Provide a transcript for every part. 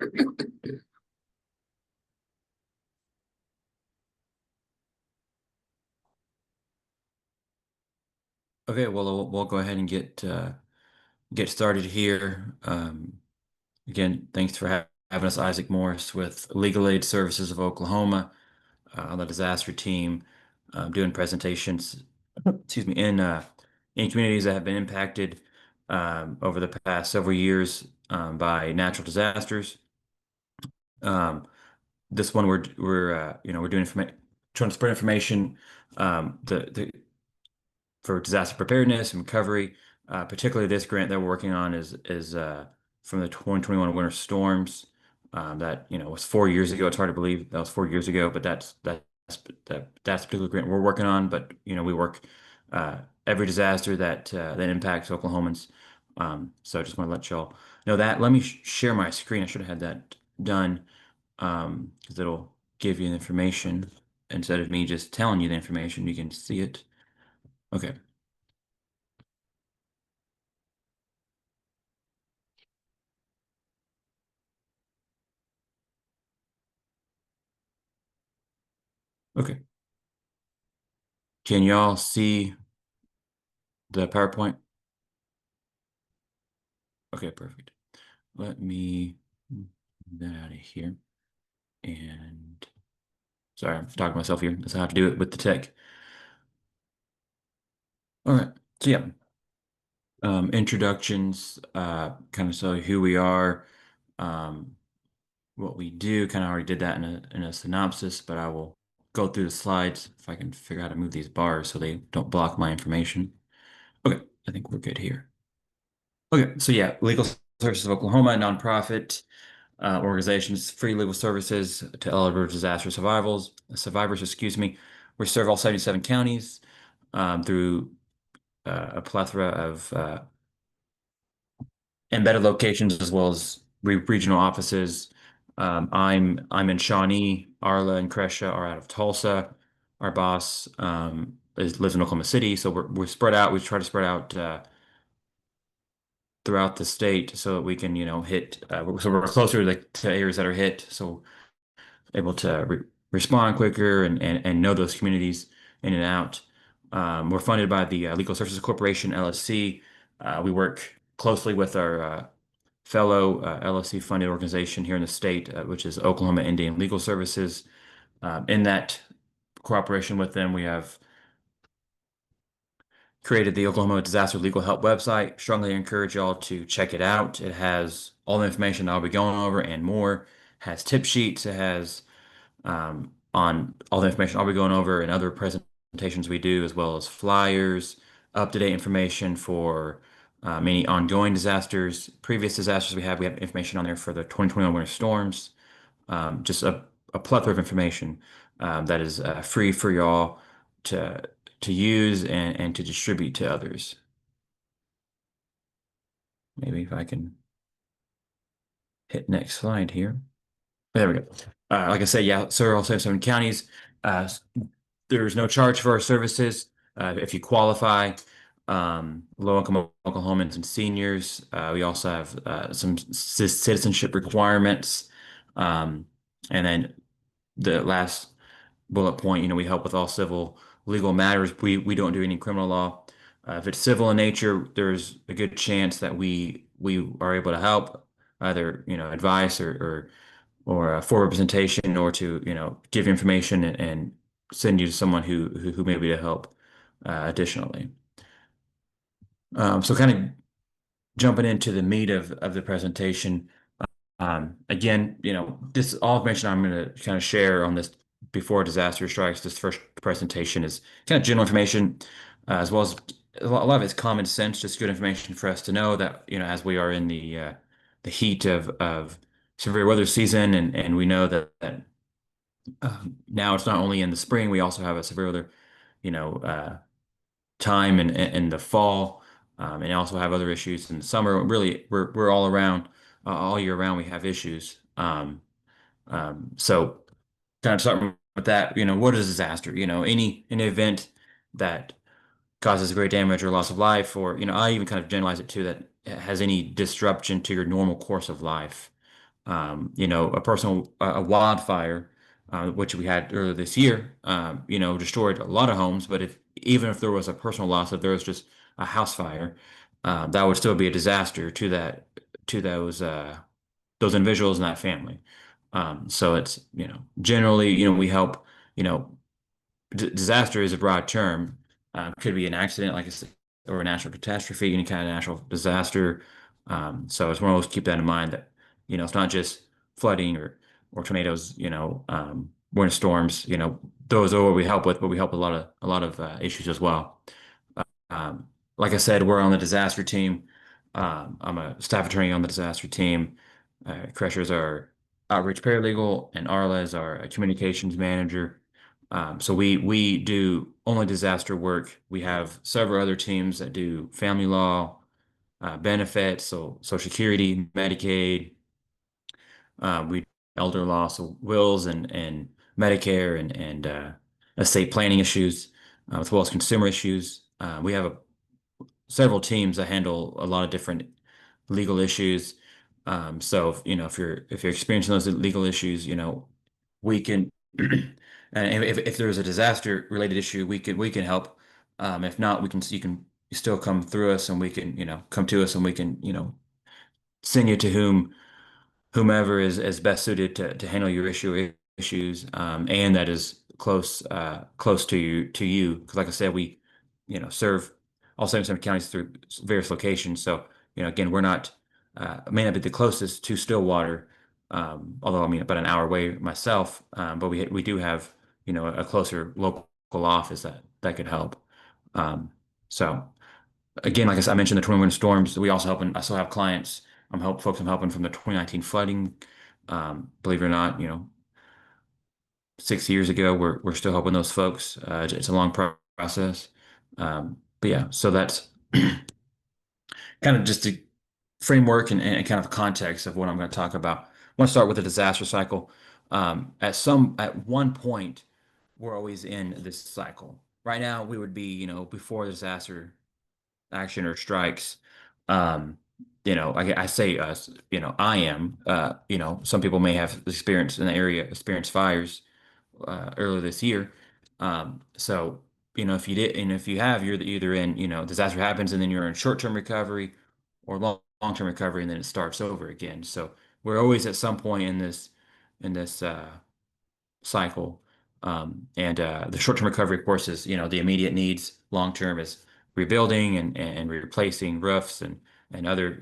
Okay, well, we'll go ahead and get started here. Again, thanks for having us, Isaac Morris, with Legal Aid Services of Oklahoma, on the disaster team, doing presentations, excuse me, in communities that have been impacted over the past several years by natural disasters. Um, this one we're doing trying to spread information. The for disaster preparedness and recovery. Particularly this grant that we're working on is from the 2021 winter storms. That was 4 years ago. It's hard to believe that was 4 years ago, but that's the particular grant we're working on. But we work uh, every disaster that impacts Oklahomans. So I just want to let y'all know that. Let me share my screen. I should have had that done because it'll give you the information instead of me just telling you the information. You can see it. Okay. Okay. Can y'all see the PowerPoint? Okay, perfect. Let me move that out of here. And sorry, I'm talking to myself here. That's how I have to do it with the tech. All right. So yeah, introductions, kind of so who we are, um, what we do. Kind of already did that in a synopsis, but I will go through the slides if I can figure out how to move these bars so they don't block my information. Okay, I think we're good here. Okay, so yeah, Legal Services of Oklahoma, nonprofit. Organizations, free legal services to eligible disaster survivors, excuse me. We serve all 77 counties through a plethora of embedded locations as well as regional offices. I'm in Shawnee. Arla and Kresha are out of Tulsa. Our boss lives in Oklahoma City, so we're spread out. We try to spread out throughout the state so that we can, hit. So we're closer to areas that are hit. So able to respond quicker and know those communities in and out. We're funded by the Legal Services Corporation, LSC. We work closely with our fellow LSC funded organization here in the state, which is Oklahoma Indian Legal Services. In that cooperation with them, we have created the Oklahoma Disaster Legal Help website. Strongly encourage y'all to check it out. It has all the information I'll be going over and more. It has tip sheets. It has on all the information I'll be going over and other presentations we do, as well as flyers, up-to-date information for any ongoing disasters, previous disasters we have. We have information on there for the 2021 winter storms. Just a plethora of information that is free for y'all to to use and to distribute to others. Maybe if I can hit next slide here. There we go. Like I said, yeah, serve all 77 counties. Uh, there's no charge for our services if you qualify. Low-income Oklahomans and seniors. We also have some citizenship requirements. Um, and then the last bullet point, we help with all civil legal matters. We don't do any criminal law. If it's civil in nature, there's a good chance that we are able to help, either advice or for representation, or to give information and send you to someone who may be to help additionally. So kind of jumping into the meat of the presentation. Again, this all information I'm going to kind of share on this before disaster strikes. This first presentation is kind of general information, as well as a lot of it's common sense, just good information for us to know that, as we are in the heat of severe weather season, and we know that now it's not only in the spring, we also have a severe weather, you know, uh, time in the fall, and also have other issues in the summer. Really, we're all around, all year round. We have issues. So kind of starting with that, what is disaster? Any event that causes great damage or loss of life, or I even kind of generalize it too, that has any disruption to your normal course of life. A personal a wildfire, which we had earlier this year, destroyed a lot of homes. But if even if there was a personal loss, if there was just a house fire, that would still be a disaster to that to those individuals and that family. So it's generally we help you know disaster is a broad term. Could be an accident, like I said, or a natural catastrophe, any kind of natural disaster. So it's one of those keep that in mind that it's not just flooding or tornadoes. Winter storms. Those are what we help with, but we help a lot of issues as well. Like I said, we're on the disaster team. I'm a staff attorney on the disaster team. Cresher's our outreach paralegal, and Arla is our communications manager. So we do only disaster work. We have several other teams that do family law, benefits, so Social Security, Medicaid. We elder law, so wills and Medicare and estate planning issues, as well as consumer issues. We have several teams that handle a lot of different legal issues. So if you're experiencing those legal issues, we can and if there's a disaster related issue, we can help. If not, you can still come through us and we can come to us and we can send you to whomever is best suited to handle your issues, and that is close to you because like I said, we serve all 77 counties through various locations. So again, we're not may not be the closest to Stillwater, although I mean about an hour away myself, but we do have a closer local office that could help. So again, like I mentioned, the 21 storms. We also I still have clients. I'm helping from the 2019 flooding. Believe it or not, 6 years ago, we're still helping those folks. It's a long process. But yeah, so that's kind of just a framework and kind of context of what I'm going to talk about. I want to start with the disaster cycle. At one point, we're always in this cycle. Right now, we would be, before the disaster action or strikes. Um, I say us, I am, some people may have experience in the area, experienced fires earlier this year. So, if you did, and if you have, you're either in, disaster happens and then you're in short-term recovery or long-term recovery and then it starts over again. So we're always at some point in this cycle. And the short-term recovery, of course, is the immediate needs. Long-term is rebuilding and replacing roofs and other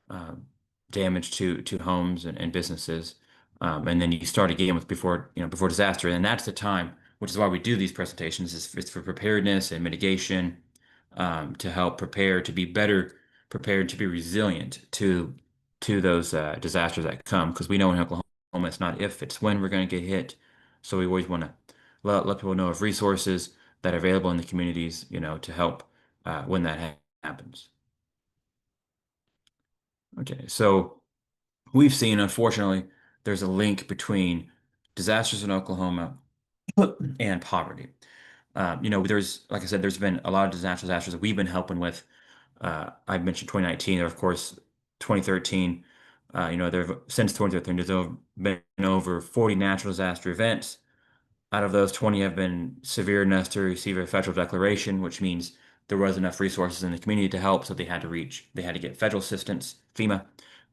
um, damage to homes and businesses. And then you start again with before disaster, and that's the time, which is why we do these presentations. Is it's for preparedness and mitigation, to help prepare to be better prepared to be resilient to those disasters that come. Because we know in Oklahoma, it's not if, it's when we're going to get hit. So we always want to let people know of resources that are available in the communities, to help when that happens. Okay, so we've seen, unfortunately, there's a link between disasters in Oklahoma and poverty. Like I said, there's been a lot of disasters that we've been helping with. I mentioned 2019, or of course 2013. Since 2013, been over 40 natural disaster events. Out of those, 20 have been severe enough to receive a federal declaration, which means there was enough resources in the community to help, so they had to get federal assistance, FEMA,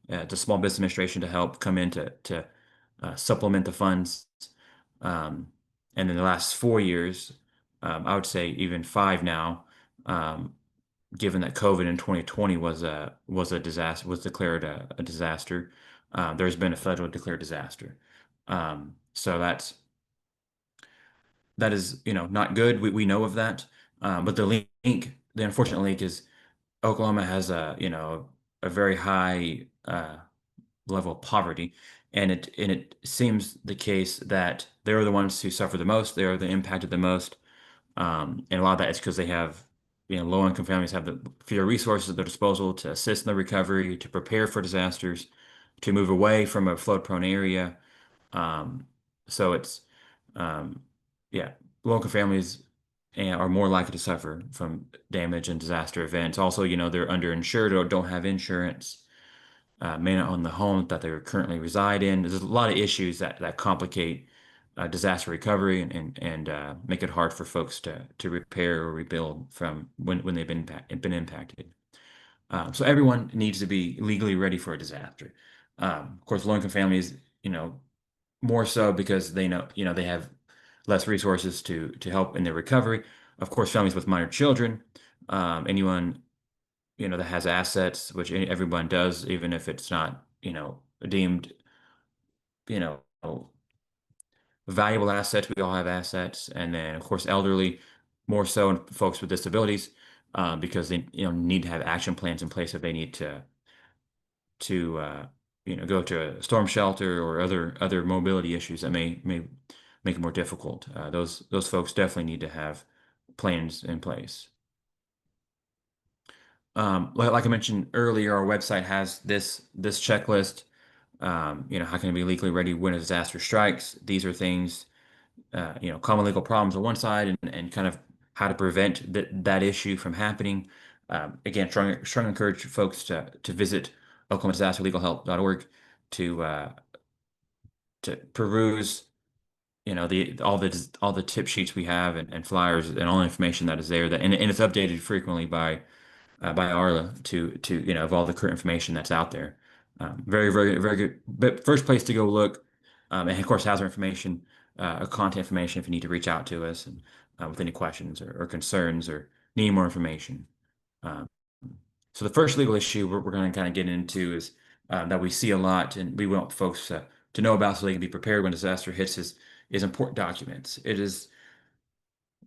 the Small Business Administration to help come in to supplement the funds. Um, and in the last 4 years, I would say even five now, um, given that COVID in 2020 was a disaster, was declared a disaster, there's been a federal declared disaster. So that is, not good. We know of that. But the unfortunate link is Oklahoma has a very high level of poverty, and it seems the case that they're the ones who suffer the most. They are the impacted the most, and a lot of that is because they have, low-income families have the fewer resources at their disposal to assist in the recovery, to prepare for disasters, to move away from a flood-prone area. Um, so it's um, yeah, local families are more likely to suffer from damage and disaster events. Also, they're underinsured or don't have insurance. may not own the home that they currently reside in. There's a lot of issues that complicate disaster recovery and make it hard for folks to repair or rebuild from when they've been impacted. So everyone needs to be legally ready for a disaster. Of course, low-income families, more so because they have less resources to help in their recovery. Of course, families with minor children, anyone that has assets, which everyone does, even if it's not deemed you know valuable assets. We all have assets, and then of course elderly, more so, and folks with disabilities, because they need to have action plans in place if they need to go to a storm shelter or other mobility issues that may make it more difficult. Those folks definitely need to have plans in place. Like I mentioned earlier, our website has this checklist. How can I be legally ready when a disaster strikes? These are things, common legal problems on one side, and kind of how to prevent that issue from happening. Again, strong encourage folks to visit oklahomadisasterlegalhelp.org to peruse, all the tip sheets we have and flyers and all the information that is there, and it's updated frequently by Arla to of all the current information that's out there. Very, very, very good. But first place to go look, and of course, has our information, contact information if you need to reach out to us and with any questions or concerns or need more information. Um, so the first legal issue we're going to kind of get into is that we see a lot, and we want folks to know about so they can be prepared when disaster hits is important documents. It is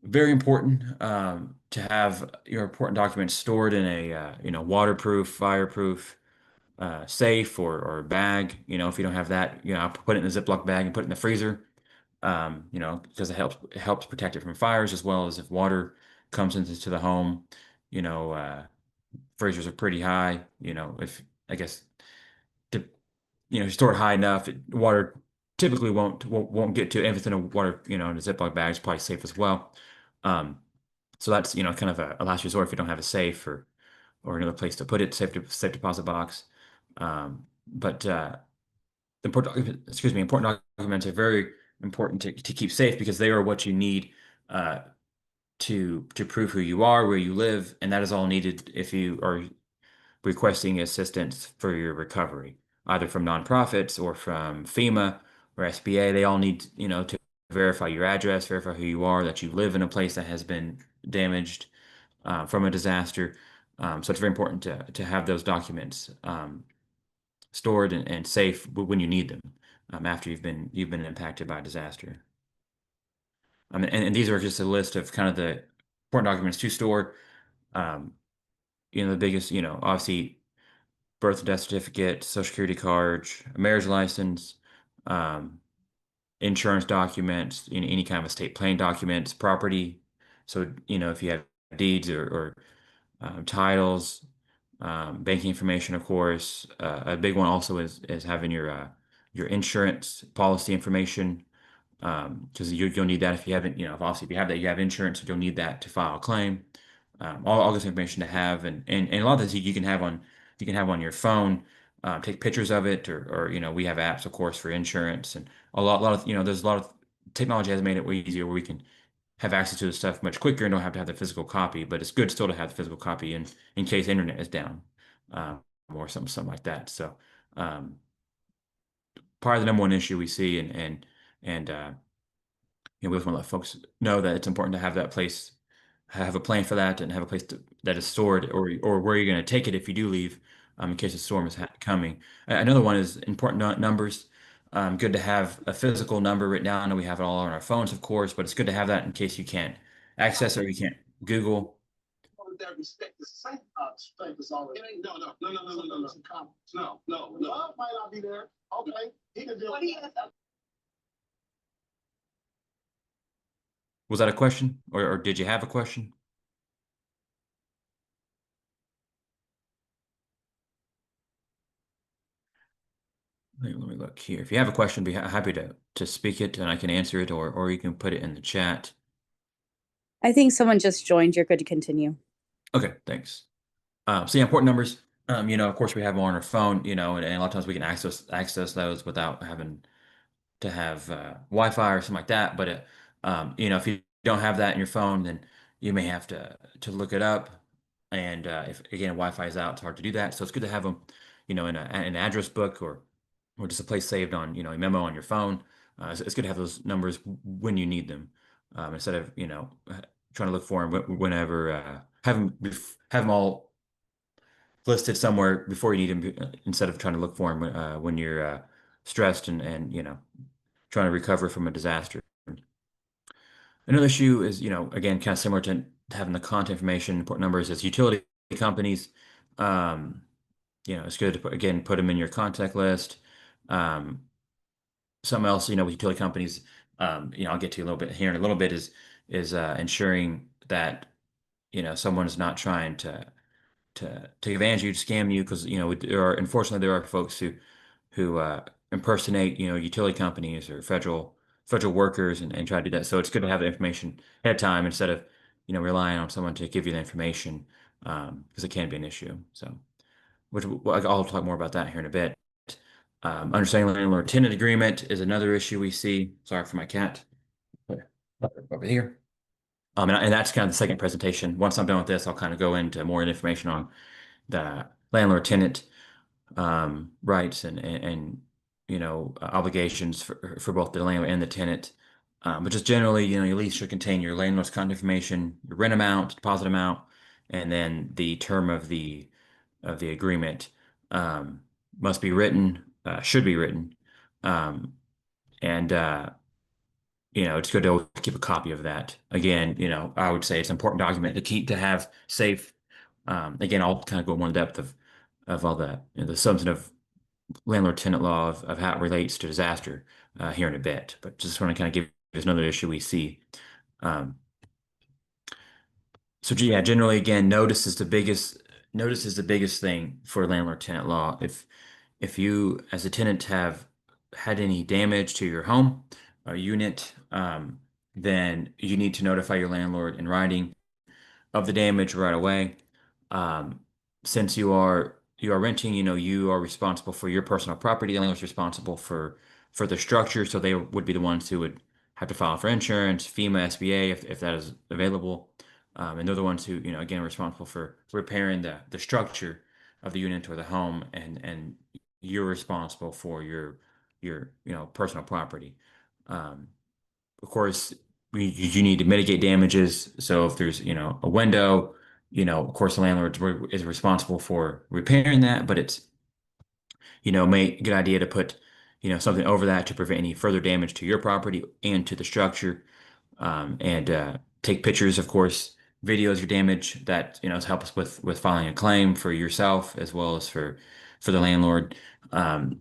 very important to have your important documents stored in a waterproof, fireproof, safe or bag. If you don't have that, I'll put it in a Ziploc bag and put it in the freezer. Because it helps protect it from fires as well as if water comes into the home. You know, uh, Freezers are pretty high. If I guess to, store it high enough, water typically won't get to it. If it's in a water, in a Ziploc bag, it's probably safe as well. Um, so that's, kind of a last resort if you don't have a safe or another place to put it, safe deposit box. But important documents are very important to keep safe because they are what you need uh, to prove who you are, where you live, and that is all needed if you are requesting assistance for your recovery, either from nonprofits or from FEMA or SBA. They all need, to verify your address, verify who you are, that you live in a place that has been damaged from a disaster. So it's very important to have those documents stored and safe when you need them after you've been impacted by a disaster. And these are just a list of kind of the important documents to store. Um, the biggest, obviously birth and death certificate, social security card, a marriage license, um, insurance documents, any kind of estate planning documents, property. So, if you have deeds or titles, banking information, of course. A big one also is having your insurance policy information, because you'll need that if you haven't, if obviously if you have that, you have insurance, you'll need that to file a claim. All this information to have, and a lot of this you can have on your phone. Take pictures of it, or we have apps, of course, for insurance, and a lot of there's a lot of technology has made it way easier where we can have access to the stuff much quicker and don't have to have the physical copy. But it's good still to have the physical copy in case internet is down, um, or something like that. So um, part of the number one issue we see, and we just want to let folks know that it's important to have that place, have a plan for that, and have a place that is stored, or where you're going to take it if you do leave, in case a storm is coming. Another one is important numbers. Good to have a physical number written down. I know we have it all on our phones, of course, but it's good to have that in case you can't access it or you can't Google. That respect the same strength is already. No. Love might not be there. Okay, he can do it. Was that a question, or did you have a question? Let me look here. If you have a question, be happy to speak it, and I can answer it, or you can put it in the chat. I think someone just joined. You're good to continue. Okay, thanks. So yeah, important numbers. Of course, we have them on our phone, and a lot of times we can access those without having to have Wi-Fi or something like that. But if you don't have that in your phone, then you may have to look it up. And if again Wi-Fi is out, it's hard to do that. So it's good to have them, in an address book or just a place saved on, a memo on your phone. It's good to have those numbers when you need them, instead of trying to look for them whenever. Have them all listed somewhere before you need them, instead of trying to look for them when you're stressed and trying to recover from a disaster. Another issue is, again, kind of similar to having the contact information, important numbers as utility companies. Um, it's good to put them in your contact list. Um, Something else, with utility companies, I'll get to a little bit here in a little bit is ensuring that, someone is not trying to take advantage of you, to scam you, because unfortunately there are folks who impersonate utility companies or federal workers and try to do that. So it's good to have the information ahead of time instead of relying on someone to give you the information, because it can be an issue. So I'll talk more about that here in a bit. Understanding landlord-tenant agreement is another issue we see. Sorry for my cat. Over here. And that's kind of the second presentation. Once I'm done with this, I'll kind of go into more information on the landlord-tenant rights and obligations for both the landlord and the tenant. But just generally, your lease should contain your landlord's contact information, your rent amount, deposit amount, and then the term of the agreement must be written, should be written, um, and it's good to always keep a copy of that. Again, I would say it's an important document to have safe. Again, I'll kind of go more in depth of all the substantive landlord-tenant law of how it relates to disaster here in a bit. But just want to kind of give there's another issue we see. Um, so yeah, generally, again, notice is the biggest thing for landlord-tenant law. If you as a tenant have had any damage to your home or unit, then you need to notify your landlord in writing of the damage right away. Um, since you are renting, you are responsible for your personal property. The landlord's responsible for the structure, so they would be the ones who would have to file for insurance, FEMA, SBA, if that is available. And they're the ones who, again, are responsible for repairing the structure of the unit or the home, and you're responsible for your personal property. Um, of course, you need to mitigate damages. So if there's, a window, of course, the landlord is responsible for repairing that, but it's, good idea to put, something over that to prevent any further damage to your property and to the structure. And take pictures, of course, videos your damage that to help us with filing a claim for yourself as well as for the landlord. And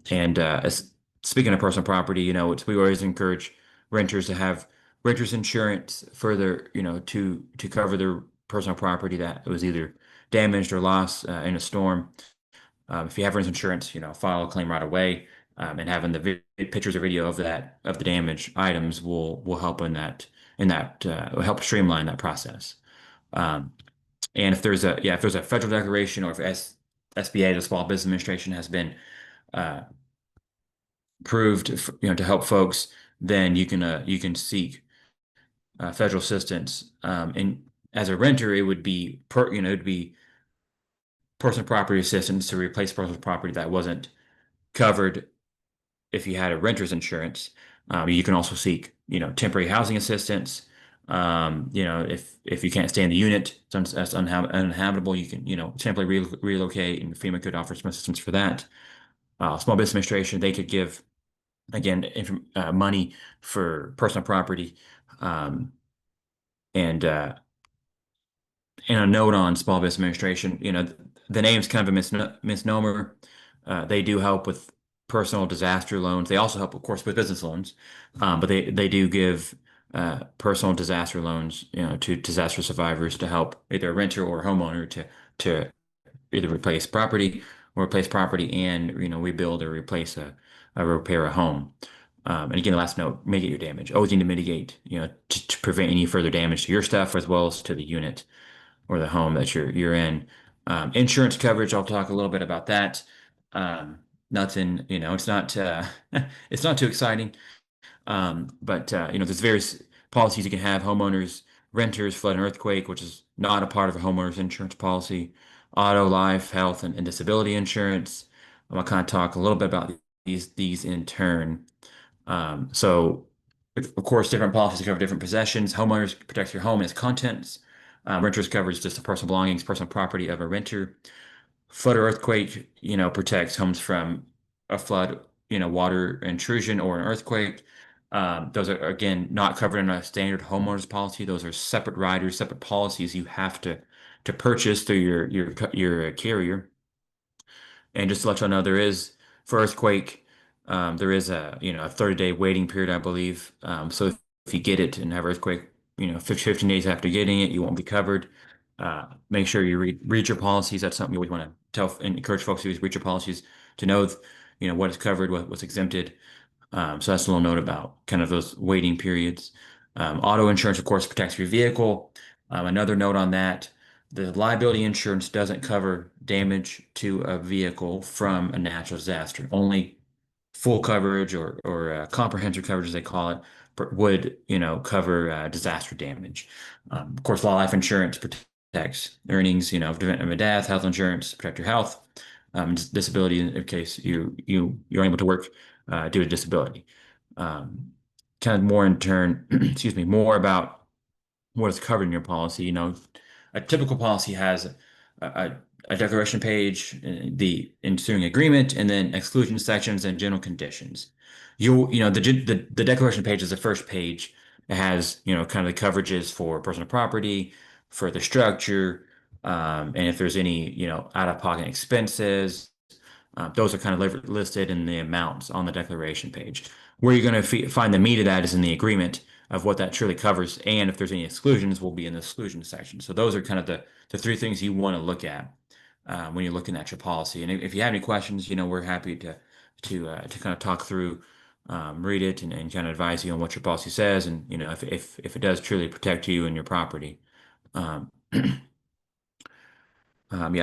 speaking of personal property, we always encourage renters to have renters insurance for their to cover their personal property that was either damaged or lost in a storm. If you have renters insurance, file a claim right away, and having the pictures or video of the damaged items will help will help streamline that process. Um, and if there's a federal declaration or if SBA, the Small Business Administration, has been uh, approved, to help folks, then you can seek federal assistance. And as a renter, it would be personal property assistance to replace personal property that wasn't covered if you had a renter's insurance. You can also seek, temporary housing assistance. If you can't stay in the unit, that's uninhabitable, you can, temporarily relocate, and FEMA could offer some assistance for that. Small Business Administration, they could give, again, money for personal property. Um, and a note on Small Business Administration, the name's kind of a misnomer. They do help with personal disaster loans. They also help, of course, with business loans, but they do give personal disaster loans, to disaster survivors to help either a renter or a homeowner to either replace property and rebuild or replace a repair a home. And again, the last note: mitigate your damage. Always need to mitigate, to prevent any further damage to your stuff as well as to the unit or the home that you're in. Insurance coverage, I'll talk a little bit about that. Um, Nothing, it's not it's not too exciting. But there's various policies you can have: homeowners, renters, flood and earthquake, which is not a part of a homeowner's insurance policy, auto, life, health, and disability insurance. I'm gonna kind of talk a little bit about these in turn. So, of course, different policies cover different possessions. Homeowners protects your home and its contents. Renters covers just the personal belongings, personal property of a renter. Flood or earthquake, protects homes from a flood, water intrusion or an earthquake. Those are, again, not covered in a standard homeowners policy. Those are separate riders, separate policies you have to purchase through your carrier. And just to let y'all know, there is for earthquake, there is a 30-day waiting period, I believe. So if you get it and have earthquake, 15 days after getting it, you won't be covered. Make sure you read your policies. That's something you always want to tell and encourage folks to do, is read your policies to know, what is covered, what's exempted. So that's a little note about kind of those waiting periods. Auto insurance, of course, protects your vehicle. Another note on that, the liability insurance doesn't cover damage to a vehicle from a natural disaster. Only full coverage or comprehensive coverage, as they call it, would, cover disaster damage. Of course, life insurance protects earnings, event of a death, health insurance, protect your health, disability in case you're unable to work due to disability. Um, Kind of more in turn, excuse me, more about what is covered in your policy. A typical policy has a, a declaration page, the ensuing agreement, and then exclusion sections and general conditions. The declaration page is the first page. It has, kind of the coverages for personal property, for the structure, and if there's any, out-of-pocket expenses. Those are kind of listed in the amounts on the declaration page. Where you're going to find the meat of that is in the agreement of what that truly covers, and if there's any exclusions, will be in the exclusion section. So those are kind of the three things you want to look at when you're looking at your policy. And if you have any questions, we're happy to kind of talk through, read it, and kind of advise you on what your policy says, and if it does truly protect you and your property. Um, yeah,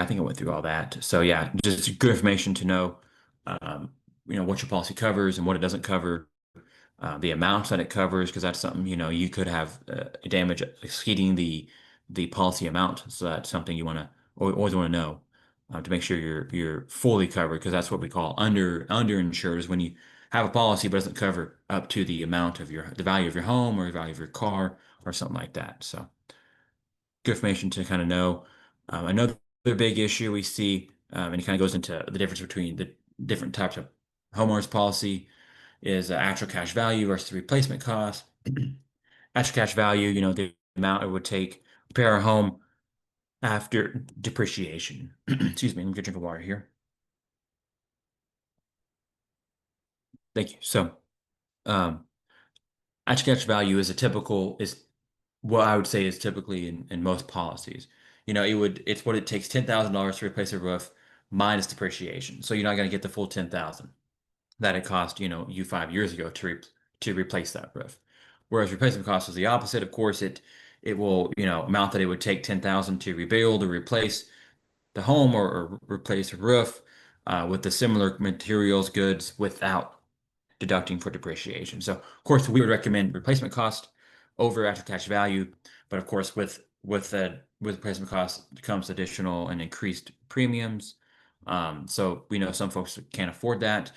I think I went through all that. So yeah, just good information to know, um, what your policy covers and what it doesn't cover, the amounts that it covers, because that's something, you could have damage exceeding the policy amount. So that's something you want to always want to know, to make sure you're fully covered, because that's what we call underinsured, is when you have a policy but doesn't cover up to the amount of the value of your home or the value of your car or something like that. So good information to kind of know. Another big issue we see, and it kind of goes into the difference between the different types of homeowners policy, is actual cash value versus replacement cost. Actual cash value, the amount it would take to repair a home after depreciation. Excuse me, let me get a drink of water here. Thank you. So, um, actual cash value is what I would say is typically in most policies. It's what it takes $10,000 to replace a roof minus depreciation. So you're not going to get the full 10,000 that it cost, you 5 years ago to replace that roof. Whereas replacement cost is the opposite. Of course, it will, amount that it would take 10,000 to rebuild or replace the home, or replace a roof with the similar materials, goods, without deducting for depreciation. So, of course, we would recommend replacement cost over after cash value, but of course, with replacement cost comes additional and increased premiums. So we know some folks can't afford that.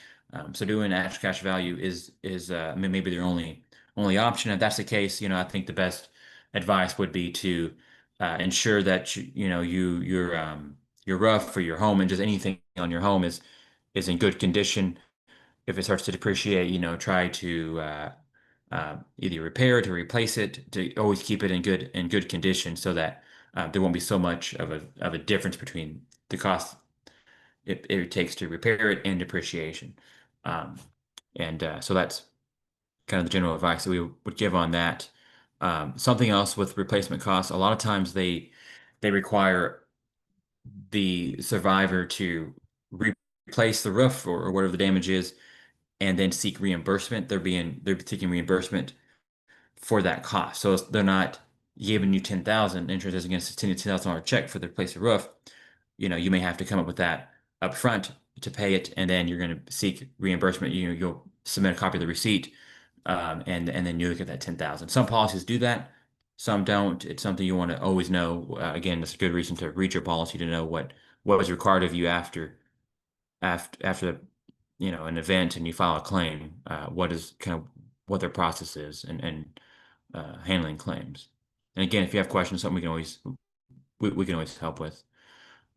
So doing after cash value is maybe their only option. If that's the case, I think the best advice would be to ensure that your roof or your home and just anything on your home is in good condition. If it starts to depreciate, try to either repair it or replace it, to always keep it in good condition, so that there won't be so much of a difference between the cost it takes to repair it and depreciation. Um, and so that's kind of the general advice that we would give on that. Something else with replacement costs, a lot of times they require the survivor to replace the roof, or whatever the damage is, and then seek reimbursement. They're taking reimbursement for that cost. So they're not giving you 10,000. Insurance isn't going to send you $10,000 check for the replace the roof. you may have to come up with that up front to pay it, and then you're going to seek reimbursement. You'll submit a copy of the receipt, and then you look at that 10,000. Some policies do that, some don't. It's something you want to always know. Again, that's a good reason to read your policy to know what was required of you after an event and you file a claim. What is kind of what their process is and handling claims. And again, if you have questions, something we can always help with.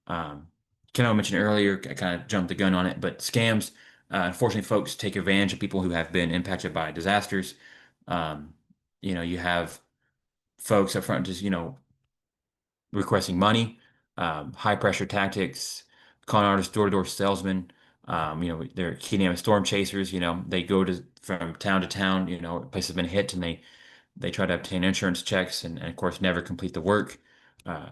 Um, Ken, I mentioned earlier, I kind of jumped the gun on it, but scams, unfortunately, folks take advantage of people who have been impacted by disasters. Um, you have folks up front just, requesting money, high pressure tactics, con artists, door-to-door salesmen. They're kidnapping storm chasers. They go from town to town. A place has been hit, and they try to obtain insurance checks, and of course never complete the work. Uh,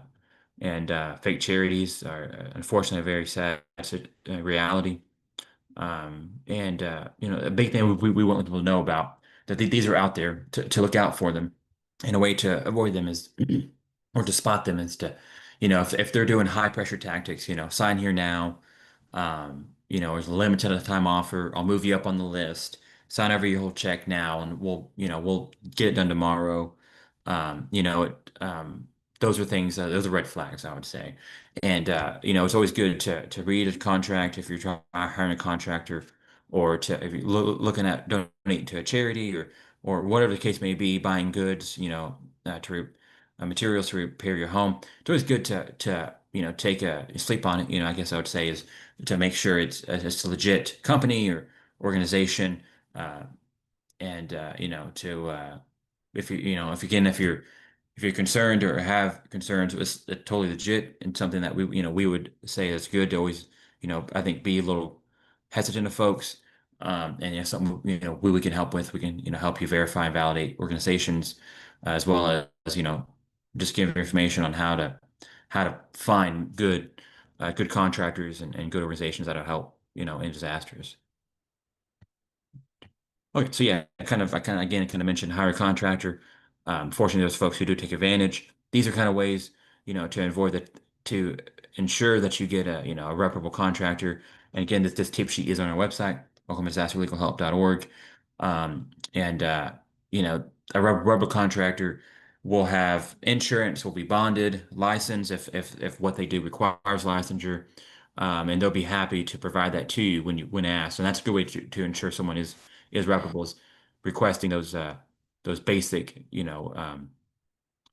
and Fake charities are unfortunately a very sad reality. A big thing we want people to know about that these are out there to look out for them. And a way to avoid them is, or to spot them is to, if they're doing high pressure tactics, sign here now. There's a limited time offer. I'll move you up on the list. Sign over your whole check now, and we'll get it done tomorrow. Um, you know, it, um, those are things. Those are red flags, I would say. And it's always good to read a contract if you're hiring a contractor, or to if you're looking at donating to a charity, or whatever the case may be, buying goods, materials to repair your home. It's always good to take a sleep on it. I guess I would say is to make sure it's a legit company or organization, uh, and to if you you know if you're concerned or have concerns, it's totally legit and something that we would say is good to always I think be a little hesitant of folks. And something we can help with. We can help you verify and validate organizations, as well as just give information on how to find good contractors and good organizations that'll help in disasters. Okay, so yeah, I kind of mentioned hire a contractor. Fortunately, there's folks who do take advantage. These are kind of ways, to avoid that, to ensure that you get a reputable contractor. And again, this tip sheet is on our website, oklahomadisasterlegalhelp.org. And you know, a rubber contractor will have insurance, will be bonded, licensed if what they do requires licensure, and they'll be happy to provide that to you when asked. And that's a good way to ensure someone is reputable, is requesting those basic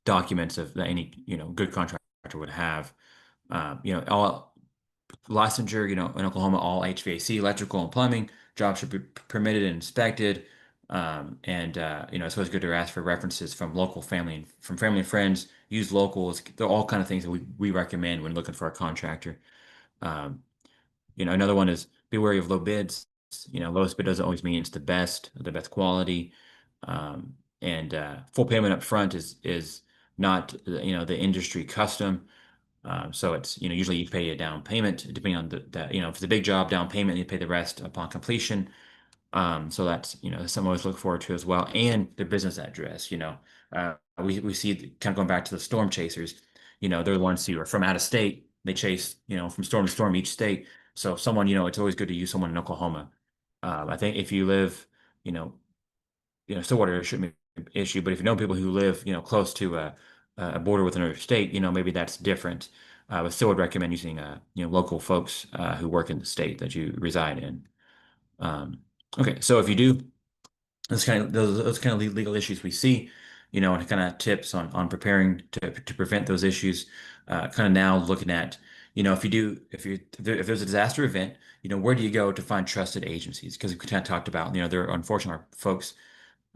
documents that any good contractor would have. All licensure, in Oklahoma, all HVAC, electrical, and plumbing jobs should be permitted and inspected. It's always good to ask for references from local family and from family and friends. Use locals. They're all kind of things that we recommend when looking for a contractor. Um, Another one is be wary of low bids. Lowest bid doesn't always mean it's the best quality. And Full payment up front is not the industry custom. So it's usually you pay a down payment depending on if it's a big job, down payment, you pay the rest upon completion. So that's something I always look forward to as well, and the business address. We see kind of going back to the storm chasers. They're the ones who are from out of state. They chase from storm to storm each state. So someone it's always good to use someone in Oklahoma. I think if you live you know Stillwater shouldn't be an issue, but if you know people who live close to a border with another state, maybe that's different. But still would recommend using local folks who work in the state that you reside in. Um, okay, so if you do those kind of legal issues we see, and kind of tips on preparing to prevent those issues. Kind of now looking at, if there's a disaster event, where do you go to find trusted agencies? Because we kind of talked about, there are unfortunately folks,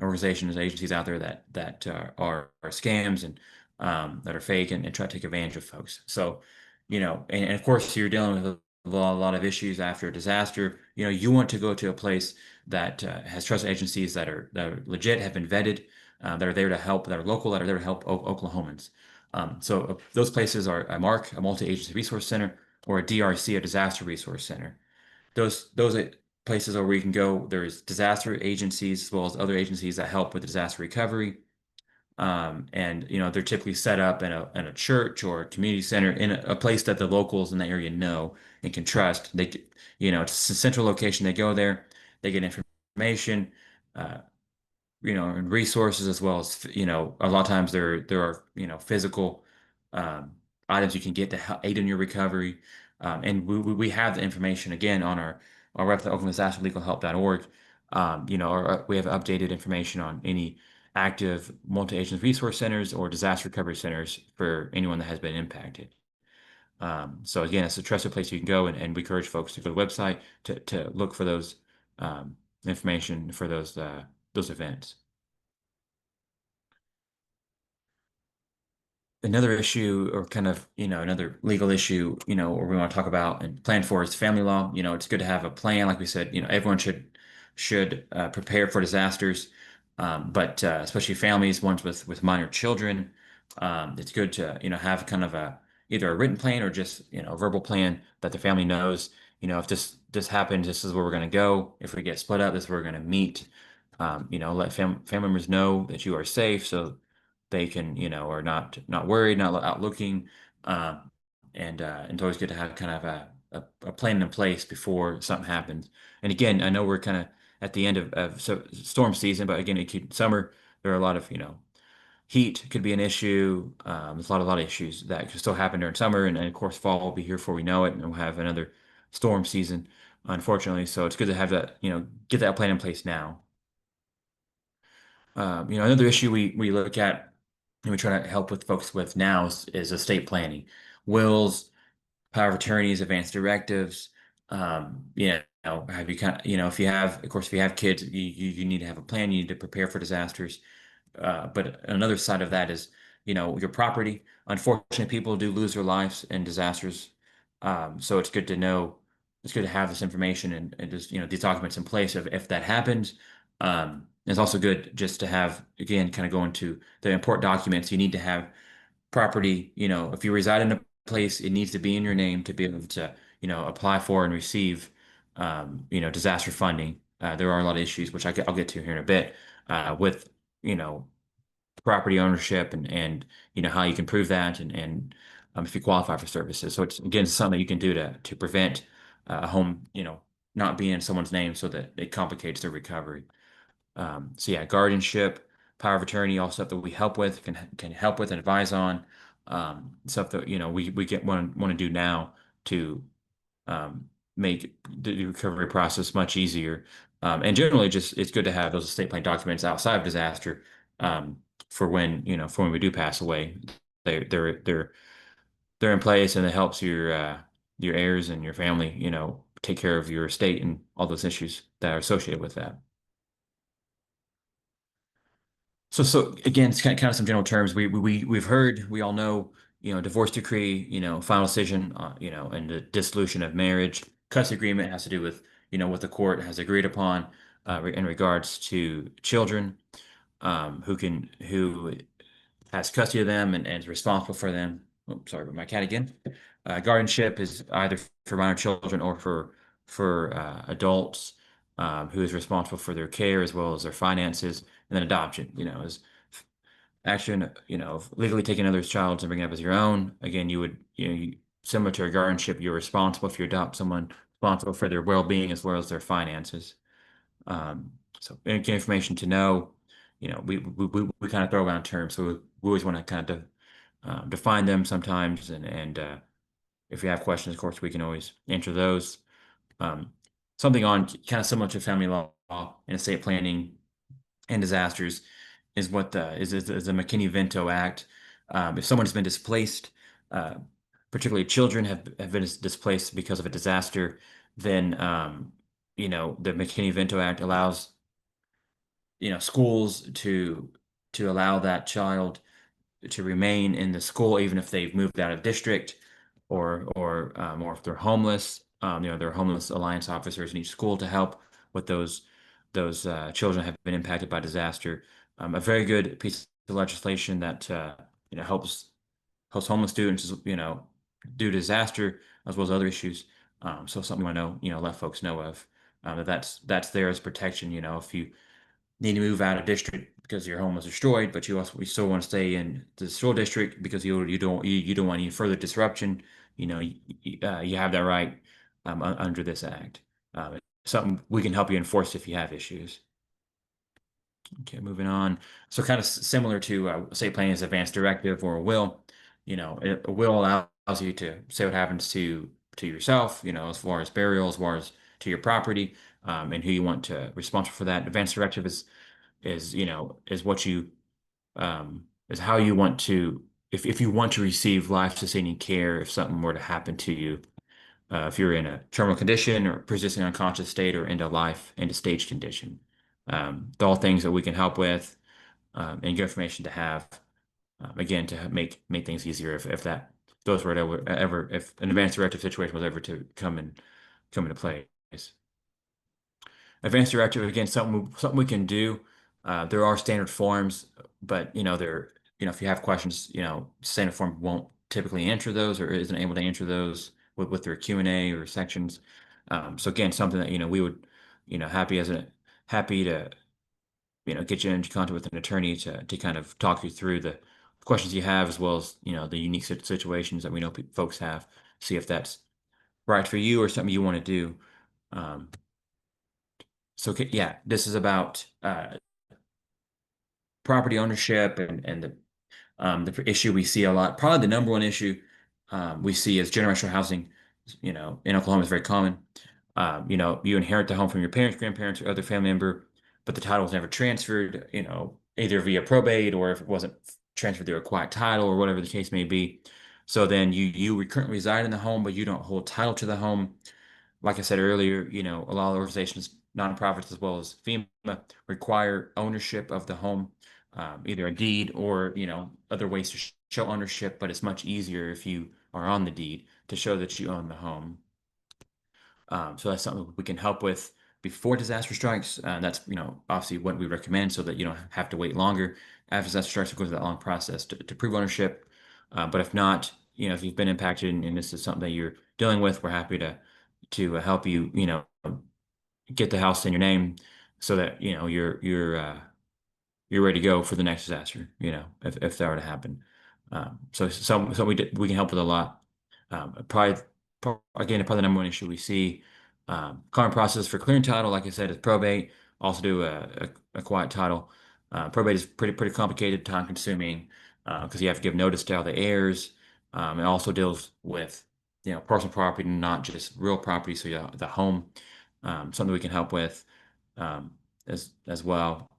organizations, agencies out there that are scams and that are fake and try to take advantage of folks. So, and of course you're dealing with a lot of issues after a disaster. You want to go to a place that has trusted agencies that are legit, have been vetted, that are there to help, that are local, that are there to help Oklahomans. So those places are a MARC, a multi-agency resource center, or a DRC, a disaster resource center. Those are places where you can go. There's disaster agencies as well as other agencies that help with disaster recovery. And they're typically set up in a church or a community center in a place that the locals in the area know and can trust. It's a central location. They go there, they get information, uh, and resources as well as, a lot of times there are, physical um, items you can get to help aid in your recovery. And we have the information again on our website, oklahomadisasterlegalhelp.org. We have updated information on any active multi-agency resource centers or disaster recovery centers for anyone that has been impacted. So again, it's a trusted place you can go, and we encourage folks to go to the website to look for those information for those events. Another issue, or kind of, another legal issue, or we want to talk about and plan for, is family law. It's good to have a plan. Like we said, everyone should prepare for disasters, but especially families, ones with minor children. It's good to, have kind of a either a written plan or just, a verbal plan that the family knows. If this happens, this is where we're going to go. If we get split up, this is where we're going to meet. Let family members know that you are safe, so they can, are not worried, not out looking. And it's always good to have kind of a plan in place before something happens. And again, I know we're kind of at the end of storm season, but again, summer, there are a lot of, heat could be an issue. There's a lot of issues that could still happen during summer, and of course, fall will be here before we know it, and we'll have another storm season, unfortunately. So it's good to have that, get that plan in place now. Another issue we look at and we try to help with folks with now is estate planning, wills, power of attorneys, advance directives. Have you kind of, if you have, of course, if you have kids, you need to have a plan. You need to prepare for disasters. But another side of that is, your property. Unfortunately, people do lose their lives in disasters. So it's good to know, it's good to have this information and just, these documents in place if that happens. It's also good just to have, again, kind of going to the important documents. You need to have property, if you reside in a place, it needs to be in your name to be able to, apply for and receive, disaster funding. There are a lot of issues, which I'll get to here in a bit, with, you know, property ownership and how you can prove that and if you qualify for services. So it's again something you can do to prevent a home, not being in someone's name so that it complicates their recovery. So yeah, guardianship, power of attorney, all stuff that we help with, can help with and advise on. Stuff that we get want to do now to um, make the recovery process much easier. And generally, just it's good to have those estate plan documents outside of disaster, um, for when we do pass away. They they're they're they're in place, and it helps your heirs and your family, take care of your estate and all those issues that are associated with that. So again, it's kind of some general terms. We've heard, we all know, divorce decree, final decision, and the dissolution of marriage. Custody agreement has to do with, what the court has agreed upon, in regards to children, who has custody of them and is responsible for them. Oh, sorry about my cat again. Guardianship is either for minor children or for adults, who is responsible for their care as well as their finances. And then adoption, is action, of legally taking another's child and bringing it up as your own. Again, you would, similar to a guardianship, you're responsible if you adopt someone, responsible for their well-being as well as their finances. So any information to know, we kind of throw around terms, so we always want to kind of define them sometimes, and if you have questions, of course, we can always answer those. Um, Something on kind of similar to family law and estate planning and disasters is what is the McKinney-Vento Act. If someone has been displaced, uh, particularly children have been displaced because of a disaster, then the McKinney-Vento Act allows schools to allow that child to remain in the school even if they've moved out of district or if they're homeless. There are homeless alliance officers in each school to help with those children have been impacted by disaster. A very good piece of legislation that helps homeless students, due to disaster as well as other issues. So something I know, let folks know of, that's there as protection. If you need to move out of district because your home was destroyed, but you still want to stay in the school district because you don't want any further disruption. You have that right under this act. It's something we can help you enforce if you have issues. Okay, moving on. So kind of similar to estate planning as advanced directive or a will. A will allows you to say what happens to yourself, as far as burial, as far as to your property, and who you want to responsible for that. Advanced directive is what you is how you want to if you want to receive life-sustaining care if something were to happen to you, if you're in a terminal condition or persisting unconscious state or end of stage condition. They're all things that we can help with, and good information to have, again, to make things easier if that those were to ever if an advanced directive situation was ever to come into place. Advanced directive, again, something we can do. There are standard forms, but if you have questions, standard form won't typically answer those or isn't able to answer those with their Q&A or sections. So again, something that we would happy to get you into contact with an attorney to kind of talk you through the questions you have as well as the unique situations that we know folks have. See if that's right for you or something you want to do. Um, yeah, this is about property ownership and the issue we see a lot. Probably the number one issue we see is generational housing. In Oklahoma is very common. You inherit the home from your parents, grandparents, or other family member, but the title was never transferred. Either via probate or if it wasn't transferred through a quiet title or whatever the case may be. So then you currently reside in the home, but you don't hold title to the home. Like I said earlier, a lot of organizations, nonprofits as well as FEMA, require ownership of the home, either a deed or other ways to show ownership. But it's much easier if you are on the deed to show that you own the home. So that's something we can help with before disaster strikes. That's obviously what we recommend so that you don't have to wait longer after disaster strikes. It goes through that long process to prove ownership. But if not, if you've been impacted and this is something that you're dealing with, we're happy to help you, get the house in your name so that you're ready to go for the next disaster, if that were to happen. So we can help with a lot. Again, probably the number one issue we see. Common process for clearing title, like I said, is probate. Also do a quiet title. Probate is pretty complicated, time consuming, because you have to give notice to all the heirs. It also deals with personal property, not just real property. So yeah, the home, something we can help with as well.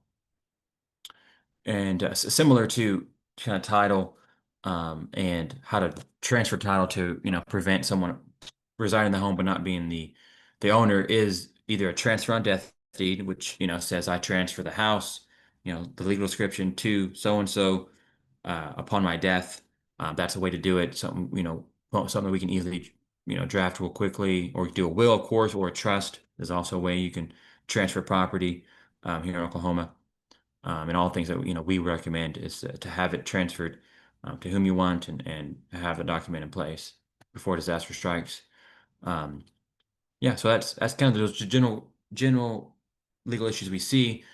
And similar to kind of title and how to transfer title to prevent someone residing in the home but not being the owner is either a transfer on death deed, which says I transfer the house, the legal description to so and so upon my death. That's a way to do it. Something we can easily draft real quickly, or do a will, of course, or a trust. There's also a way you can transfer property here in Oklahoma. And all things that we recommend is to have it transferred to whom you want and have the document in place before disaster strikes. Um, yeah, so that's kind of those general legal issues we see,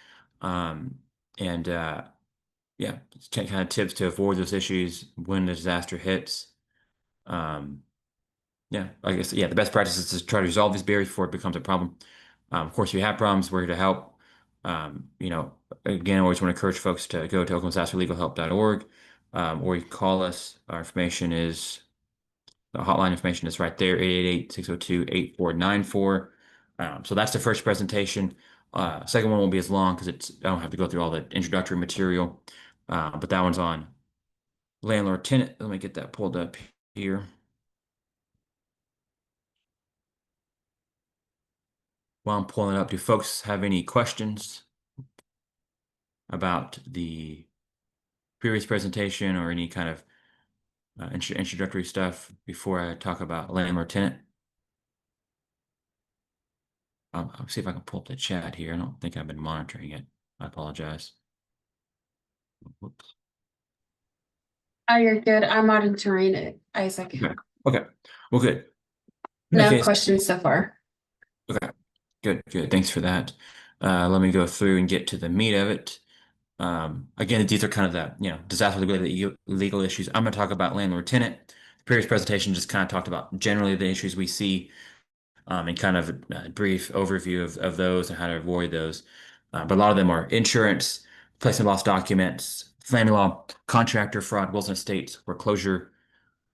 um, and yeah, it's kind of tips to avoid those issues when the disaster hits. Um, yeah, I guess yeah, the best practice is to try to resolve these barriers before it becomes a problem. Of course, if you have problems, we're here to help. Again, I always want to encourage folks to go to oklahomadisasterlegalhelp.org, or you can call us. Our information is the hotline information is right there, 888-602-8494. So that's the first presentation. Second one won't be as long because I don't have to go through all the introductory material. But that one's on landlord tenant. Let me get that pulled up here. While I'm pulling it up, do folks have any questions about the previous presentation or any kind of introductory stuff before I talk about landlord tenant? I'll see if I can pull up the chat here. I don't think I've been monitoring it. I apologize. Whoops. Oh, you're good. I'm monitoring it, Isaac. Okay. Okay. Well, good. No Okay. questions so far. Okay. Good. Good. Thanks for that. Let me go through and get to the meat of it. Again, these are kind of the, disaster related legal issues. I'm going to talk about landlord tenant. The previous presentation just kind of talked about generally the issues we see, and kind of a brief overview of those and how to avoid those. But a lot of them are insurance, placement loss documents, family law, contractor fraud, wills and estates, foreclosure,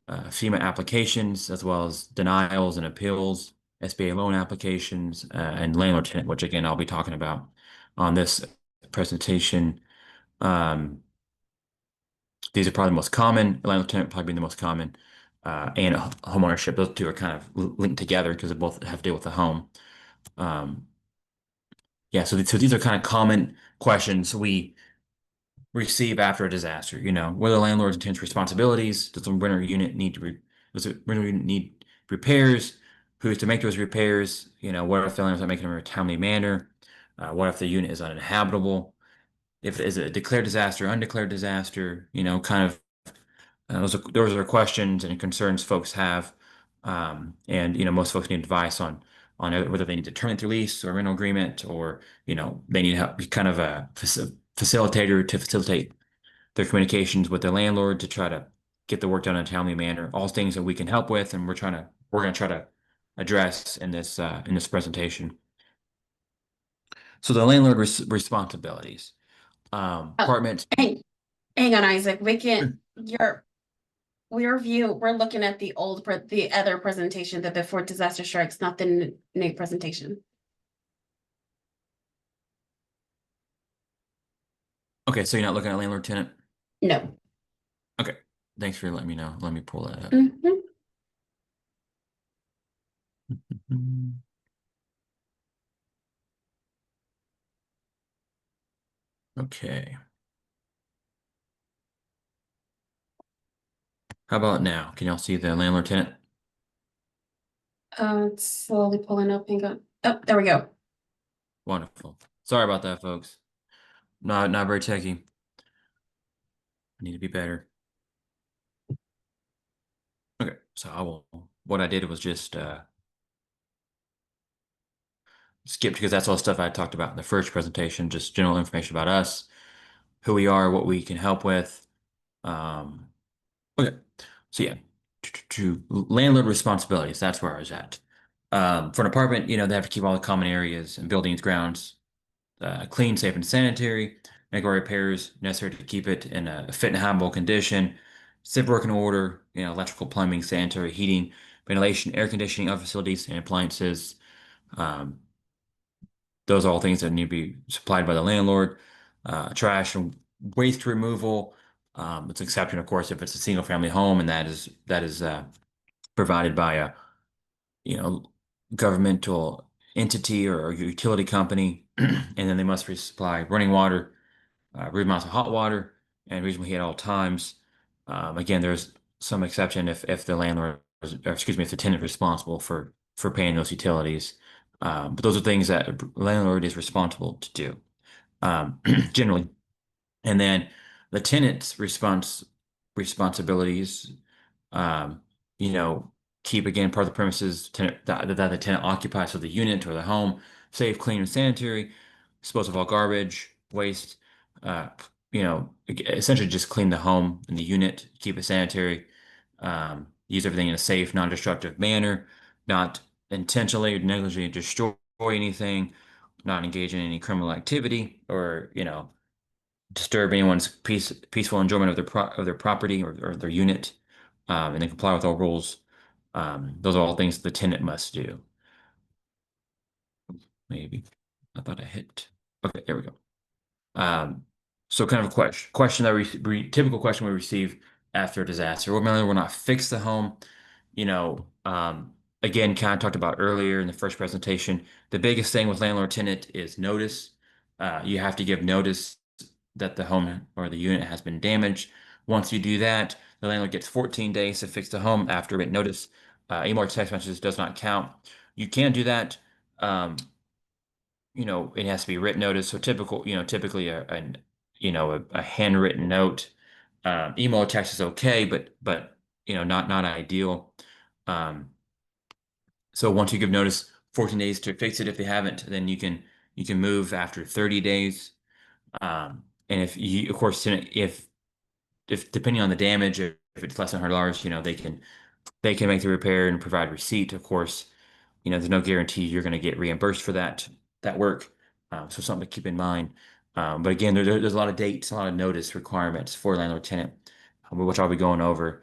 FEMA applications, as well as denials and appeals, SBA loan applications, and landlord tenant, which again I'll be talking about on this presentation. Um, these are probably the most common. Landlord tenant probably being the most common, and home ownership. Those two are kind of linked together because they both have to deal with the home. Um, yeah, so these are kind of common questions we receive after a disaster. Whether the landlord intends responsibilities, does the does the rental unit need repairs? Who's to make those repairs? What if the landlord's not making them in a timely manner? What if the unit is uninhabitable? If is it a declared disaster, undeclared disaster? Kind of those are questions and concerns folks have, and most folks need advice on whether they need to terminate their lease or rental agreement, or they need help, kind of a facilitator to facilitate their communications with the landlord to try to get the work done in a timely manner. All things that we can help with, and we're going to try to address in this presentation. So the landlord responsibilities, Oh, apartments. hang on, Isaac. We can we're looking at the other presentation, the before disaster strikes, not the new presentation. Okay, so you're not looking at landlord tenant. No. Okay, thanks for letting me know. Let me pull that up. Hmm. Okay. How about now? Can y'all see the landlord tenant? It's slowly pulling up. Hang on. Oh, there we go. Wonderful. Sorry about that, folks. Not very techy. I need to be better. Okay, so I will. What I did was just skipped because that's all the stuff I talked about in the first presentation, just general information about us, who we are, what we can help with. Um, okay, so yeah, to landlord responsibilities. That's where I was at. For an apartment, they have to keep all the common areas and buildings, grounds clean, safe, and sanitary, make all repairs necessary to keep it in a fit and habitable condition, safe working order, electrical, plumbing, sanitary, heating, ventilation, air conditioning of facilities and appliances. Um, those are all things that need to be supplied by the landlord. Trash and waste removal. It's an exception, of course, if it's a single family home, and that is provided by a you know, governmental entity or utility company, and then they must supply running water, reasonable amounts of hot water, and reasonable heat at all times. Again, there's some exception if the landlord, or excuse me, if the tenant is responsible for paying those utilities. But those are things that a landlord is responsible to do, generally. And then the tenant's responsibilities, um, you know, keep again part of the premises that the tenant occupies, so the unit or the home, safe, clean, and sanitary, dispose of all garbage, waste, uh, essentially just clean the home and the unit, keep it sanitary, use everything in a safe, non-destructive manner, not intentionally or negligently destroy anything, not engage in any criminal activity, or, disturb anyone's peaceful enjoyment of their property or their unit, and then comply with all rules. Those are all things the tenant must do. Maybe I thought I hit. Okay, there we go. Um, so kind of a question that typical question we receive after a disaster. Well, mainly we're not fix the home. You know, um, Again, kind of talked about earlier in the first presentation. The biggest thing with landlord tenant is notice. You have to give notice that the home or the unit has been damaged. Once you do that, the landlord gets 14 days to fix the home after written notice. Email or text messages does not count. You can do that. Um, it has to be written notice. So typically a handwritten note. Email or text is okay, but not ideal. Um, so once you give notice, 14 days to fix it. If they haven't, then you can You can move after 30 days. And if you, of course, if depending on the damage, if it's less than $100, they can make the repair and provide receipt. Of course, there's no guarantee you're going to get reimbursed for that work. So something to keep in mind. But again, there's a lot of dates, a lot of notice requirements for landlord tenant, which I'll be going over.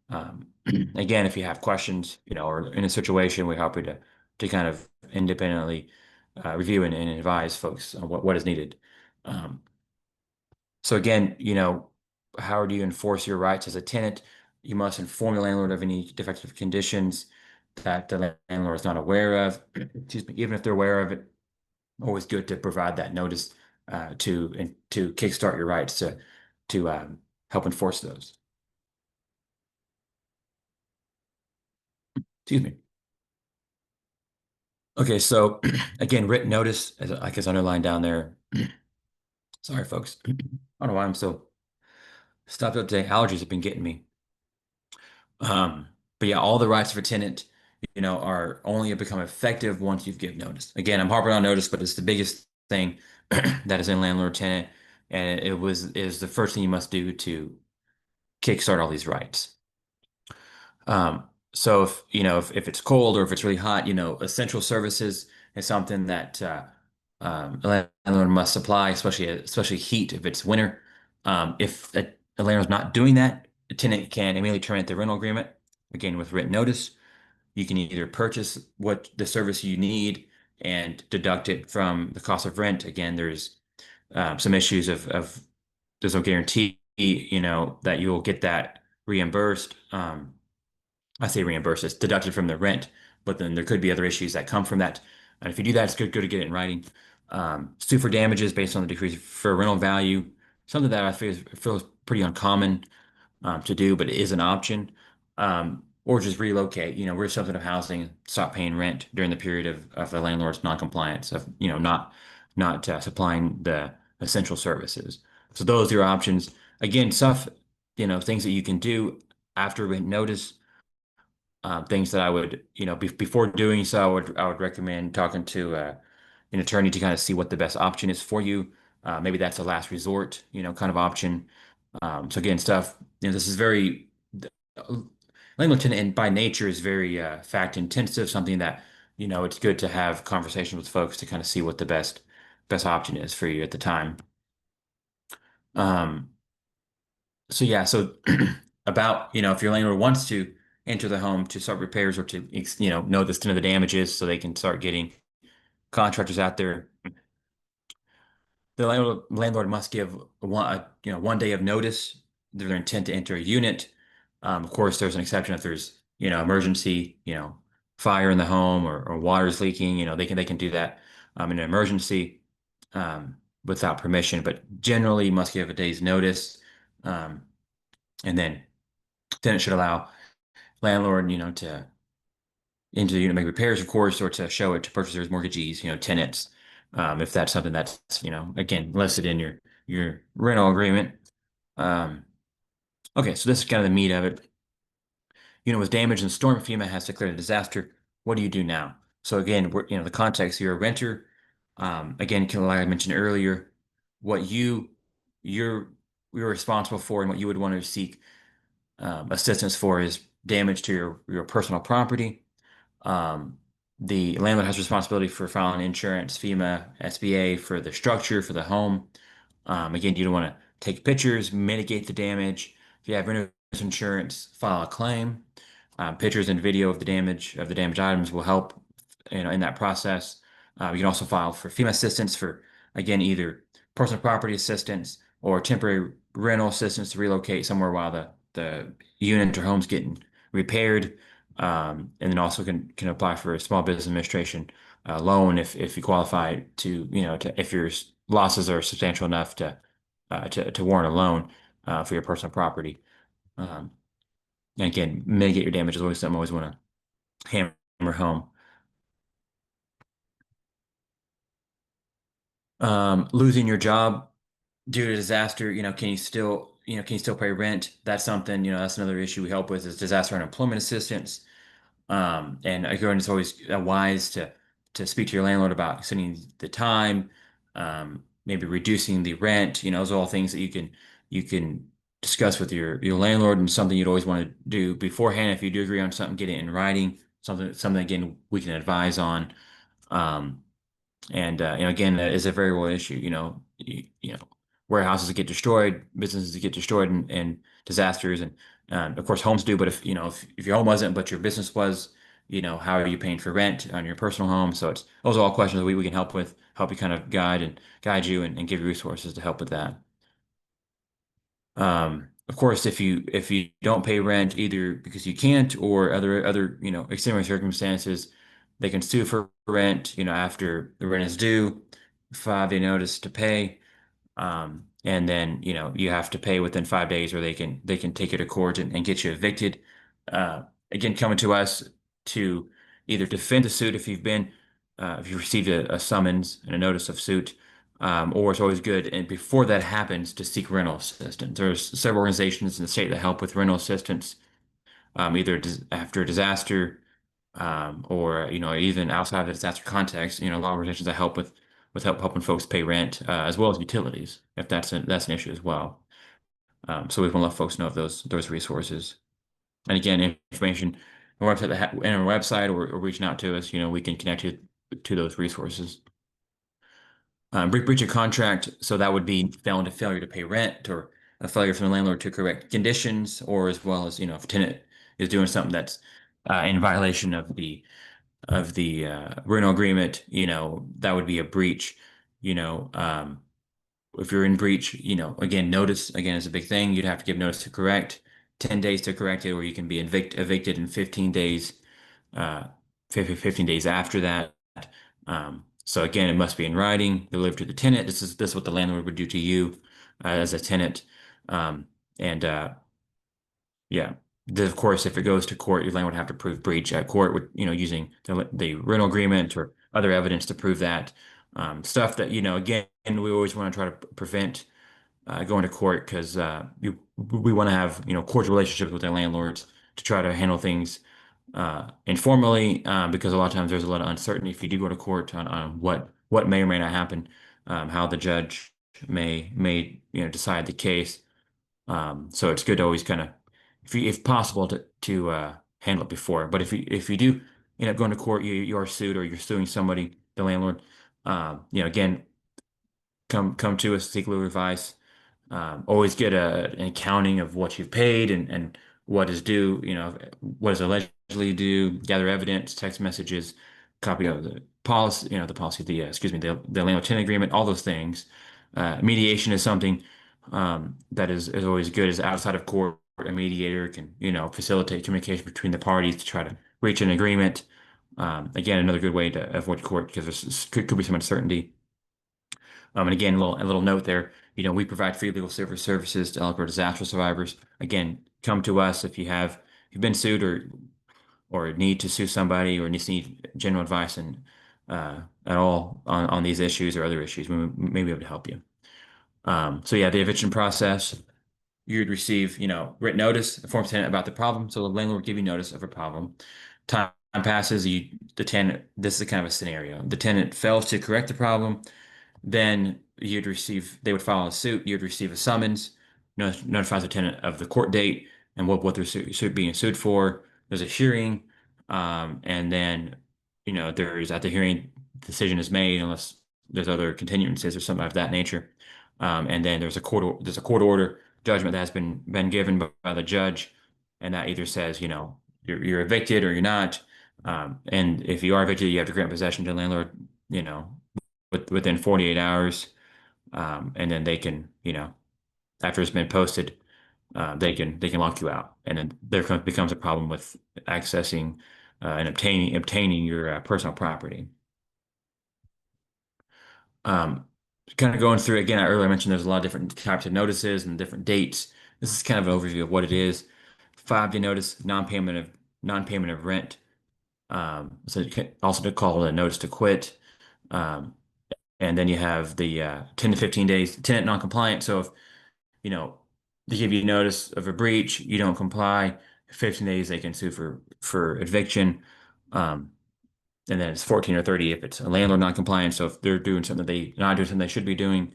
Um, again, if you have questions, or in a situation, we're happy to kind of independently review and advise folks on what is needed. Um, so again, how do you enforce your rights as a tenant? You must inform the landlord of any defective conditions that the landlord is not aware of. Excuse me, even if they're aware of it, always good to provide that notice to kickstart your rights to help enforce those. Excuse me. Okay, so again, written notice, as like is underlined down there. Sorry, folks. I don't know why I'm so stopped up today. Allergies have been getting me. But yeah, all the rights of a tenant, are only become effective once you've given notice. Again, I'm harping on notice, but it's the biggest thing that is in landlord tenant, and is the first thing you must do to kickstart all these rights. So if it's cold or if it's really hot, essential services is something that a landlord must supply, especially heat if it's winter. If a landlord's not doing that, the tenant can immediately terminate the rental agreement. Again, with written notice, you can either purchase what the service you need and deduct it from the cost of rent. Again, there's some issues of there's no guarantee, that you will get that reimbursed. I say reimbursed, it's deducted from the rent, but then there could be other issues that come from that. And if you do that, it's good to get it in writing. Sue for damages based on the decrease for rental value, something that I feel is pretty uncommon to do, but it is an option. Or just relocate, we're substitute of housing, stop paying rent during the period of the landlord's non-compliance of, not supplying the essential services. So those are your options. Again, stuff, things that you can do after written notice. Things that I would, before doing so, I would recommend talking to an attorney to kind of see what the best option is for you. Maybe that's a last resort, kind of option. So again, stuff, this is very language and by nature is very fact intensive, something that, it's good to have conversations with folks to kind of see what the best option is for you at the time. Um, so yeah, so about, if your landlord wants to enter the home to start repairs or to, know the extent of the damages so they can start getting contractors out there, the landlord must give one day of notice their intent to enter a unit. Of course, there's an exception if there's, emergency, fire in the home or water is leaking, they can do that in an emergency without permission, but generally you must give a day's notice. Um, and then it should allow landlord, to into the unit make repairs, of course, or to show it to purchasers, mortgagees, tenants, if that's something that's, again, listed in your rental agreement. Um, okay, so this is kind of the meat of it. Was damaged in the storm. FEMA has declared a disaster. What do you do now? So again, the context, you're a renter. Again, like I mentioned earlier, what you're responsible for and what you would want to seek assistance for is damage to your personal property. Um, the landlord has responsibility for filing insurance, FEMA, SBA for the structure, for the home. Again, you don't want to take pictures, mitigate the damage. If you have renters insurance, file a claim. Pictures and video of the damaged items will help, in that process. You can also file for FEMA assistance for, again, either personal property assistance or temporary rental assistance to relocate somewhere while the unit or home's getting repaired. And then also can apply for a small business administration loan if you qualify if your losses are substantial enough to warrant a loan for your personal property. Um, and again, mitigate your damage is always something I always want to hammer home. Losing your job due to disaster, can you still pay rent? That's something, that's another issue we help with is disaster unemployment assistance. And again, it's always wise to speak to your landlord about extending the time, maybe reducing the rent. Those are all things that you can discuss with your landlord, and something you'd always want to do beforehand. If you do agree on something, get it in writing. Something again we can advise on. Um, and again, that is a very real issue. Warehouses get destroyed, businesses get destroyed, and disasters, and of course homes do. But if your home wasn't, but your business was, how are you paying for rent on your personal home? So those are all questions that we can help with, help you kind of guide you and give you resources to help with that. Of course, if you don't pay rent either because you can't or other extenuating circumstances, they can sue for rent, after the rent is due, 5-day notice to pay. And then, you have to pay within 5 days, or they can take you to court and get you evicted. Uh, Again, coming to us to either defend the suit if you've received a summons and a notice of suit, or it's always good, and before that happens, to seek rental assistance. There's several organizations in the state that help with rental assistance, either after a disaster, or even outside of the disaster context. A lot of organizations that help with helping folks pay rent, as well as utilities, if that's an issue as well. So we want to let folks know of those resources. And again, information on our website, or reaching out to us, we can connect you to those resources. Breach of contract, so that would be found a failure to pay rent, or a failure from the landlord to correct conditions, or as well as, if a tenant is doing something that's in violation of the rental agreement, that would be a breach. You know, um, if you're in breach, again, notice again is a big thing. You'd have to give notice to correct, 10 days to correct it, or you can be evicted in 15 days, uh, 15 days after that. So again, it must be in writing, delivered to the tenant. This is what the landlord would do to you, as a tenant. Um, and Yeah. Then, of course, if it goes to court, your landlord would have to prove breach at court with, using the rental agreement or other evidence to prove that. Stuff that, again, we always want to try to prevent going to court, because we want to have, cordial relationships with our landlords to try to handle things informally, because a lot of times there's a lot of uncertainty if you do go to court on what may or may not happen, how the judge may decide the case. So it's good to always kind of, if possible, to handle it before. But if you do end up going to court, you are sued, or you're suing somebody, the landlord. Again, come to us, seek legal advice. Always get an accounting of what you've paid, and what is due. What is allegedly due. Gather evidence, text messages, copy of the policy. The policy, excuse me, the landlord-tenant agreement. All those things. Mediation is something that is always good. Is outside of court, a mediator can facilitate communication between the parties to try to reach an agreement. Again, another good way to avoid court, because could be some uncertainty. And again, a little note there. We provide free legal services to eligible disaster survivors. Again, come to us if you've been sued, or need to sue somebody, or need general advice and at all on these issues or other issues. We may be able to help you. So yeah, the eviction process, you'd receive, written notice, inform tenant about the problem. So the landlord would give you notice of a problem. Time passes, the tenant, this is kind of a scenario. The tenant fails to correct the problem, then they would file a suit. You'd receive a summons, notifies the tenant of the court date and what they're being sued for. There's a hearing, and then, there's, at the hearing, decision is made unless there's other continuances or something of that nature. And then there's a court order judgment that has been given by the judge, and that either says, you're evicted or you're not. And if you are evicted, you have to grant possession to the landlord, you know, within 48 hours. And then they can, after it's been posted, they can lock you out. And then becomes a problem with accessing and obtaining your personal property. Um, Kind of going through again, I earlier mentioned there's a lot of different types of notices and different dates. This is kind of an overview of what it is. 5-day notice, non-payment of rent. So also to call a notice to quit. Um, and then you have the 10 to 15 days tenant non-compliant. So if they give you notice of a breach, you don't comply, 15 days they can sue for eviction. Um, and then it's 14 or 30 if it's a landlord non-compliant. So if they're doing something they not doing something they should be doing,